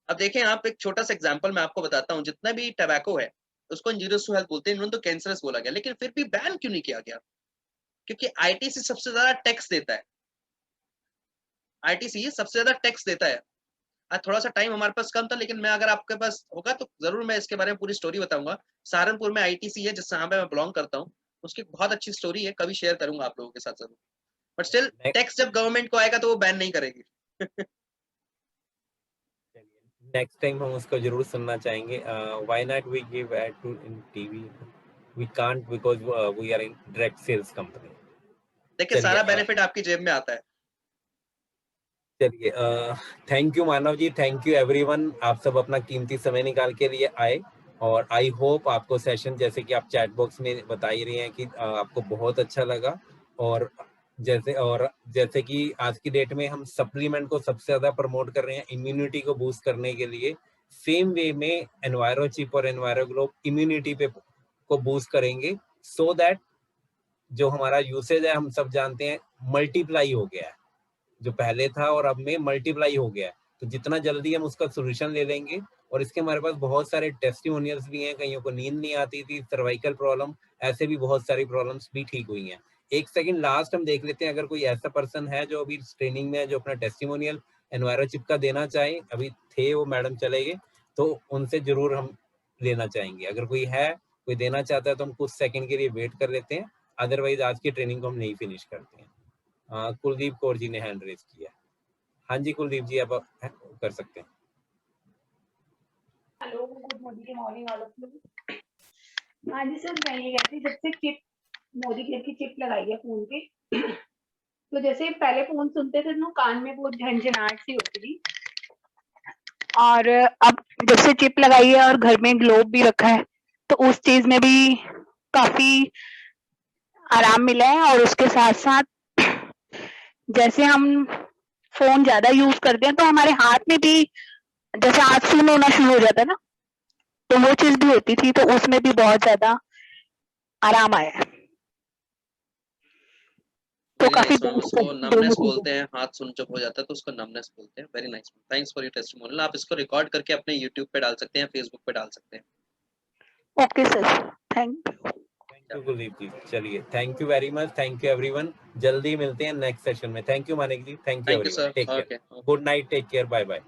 अब देखें आप, एक छोटा सा एग्जांपल मैं आपको बताता हूँ। जितना भी टबैको है उसको इंजीरियस टू हेल्थ बोलते हैं, इन्होंने तो कैंसरस बोला गया, लेकिन फिर भी बैन क्यों नहीं किया गया? क्योंकि आईटीसी सबसे ज्यादा टैक्स देता है। आईटीसी सबसे ज्यादा टैक्स देता है। आज थोड़ा सा टाइम हमारे पास कम था, लेकिन मैं अगर आपके पास होगा तो जरूर मैं इसके बारे में पूरी स्टोरी बताऊंगा। सहारनपुर में आईटीसी है, जिस जहाँ पे मैं बिलोंग करता हूँ, उसकी बहुत अच्छी स्टोरी है, कभी शेयर करूंगा आप लोगों के साथ जरूर। बट स्टिल टैक्स जब गवर्नमेंट को आएगा तो वो बैन नहीं करेगी। नेक्स्ट टाइम हम उसको जरूर सुनना चाहेंगे। Why not we give ad to in TV, we can't because we are in direct sales company. देखिए सारा बेनिफिट आपकी जेब में आता है। चलिए, thank you Manav ji, thank you everyone. आप सब अपना कीमती समय निकाल के लिए आए, और आई होप आपको सेशन, जैसे कि आप चैट बॉक्स में बता ही रहे हैं कि आपको बहुत अच्छा लगा। और जैसे कि आज की डेट में हम सप्लीमेंट को सबसे ज्यादा प्रमोट कर रहे हैं इम्यूनिटी को बूस्ट करने के लिए, सेम वे में एनवायरो चिप और एनवायरो ग्लोब इम्यूनिटी पे को बूस्ट करेंगे, सो दैट जो हमारा यूसेज है, हम सब जानते हैं, मल्टीप्लाई हो गया है। जो पहले था और अब में मल्टीप्लाई हो गया है, तो जितना जल्दी हम उसका सोल्यूशन ले लेंगे। और इसके हमारे पास बहुत सारे टेस्टिमोनियल्स भी हैं, कईयों को नींद नहीं आती थी, सर्वाइकल प्रॉब्लम, ऐसे भी बहुत सारी प्रॉब्लम्स भी ठीक हुई हैं। एक सेकंड लास्ट हम देख लेते हैं, अगर कोई ऐसा पर्सन है जो अभी ट्रेनिंग में है, जो अपना टेस्टिमोनियल एनवायरो चिप का देना चाहे, अभी थे वो मैडम चले गए, तो उनसे जरूर हम लेना चाहेंगे। अगर कोई है, कोई देना चाहता है तो हम कुछ सेकंड के लिए वेट कर लेते हैं, अदरवाइज आज की ट्रेनिंग को हम नहीं फिनिश करते हैं। कुलदीप कौर जी ने हैंड रेज किया। हाँ जी कुलदीप जी, आप कर सकते हैं। Hello, good morning all of you. हाँ जी सर, मैं ये कहती, जब से चिप मोदी केयर की चिप लगाई है फोन पे, तो जैसे पहले फोन सुनते थे तो कान में बहुत झंझनाहट सी होती थी, और अब जब से चिप लगाई है और घर में ग्लोब भी रखा है, तो उस चीज में भी काफी आराम मिला है। और उसके साथ साथ जैसे हम फोन ज्यादा यूज करते हैं तो हमारे हाथ में भी जैसे हाथ सुन्न होना शुरू हो जाता है ना, तो वो चीज भी होती थी, तो उसमें भी बहुत ज्यादा आराम आया है। तो वेरी काफी नाइस मैम, उसको दोनों नमनेस चीजें। बोलते हैं, हाथ सुन जब हो जाता है तो उसको नमनेस बोलते हैं। Very nice, thanks for your testimonial. आप इसको रिकॉर्ड करके अपने यूट्यूब पे डाल सकते हैं, फेसबुक पे डाल सकते हैं। Okay sir, thank you. Thank you Kuldeep ji. चलिए, thank you very much, thank you everyone. जल्दी मिलते हैं नेक्स्ट सेशन में। Thank you Manik ji, thank you thank you everyone, sir. Take care, okay. Good night, take care, bye bye.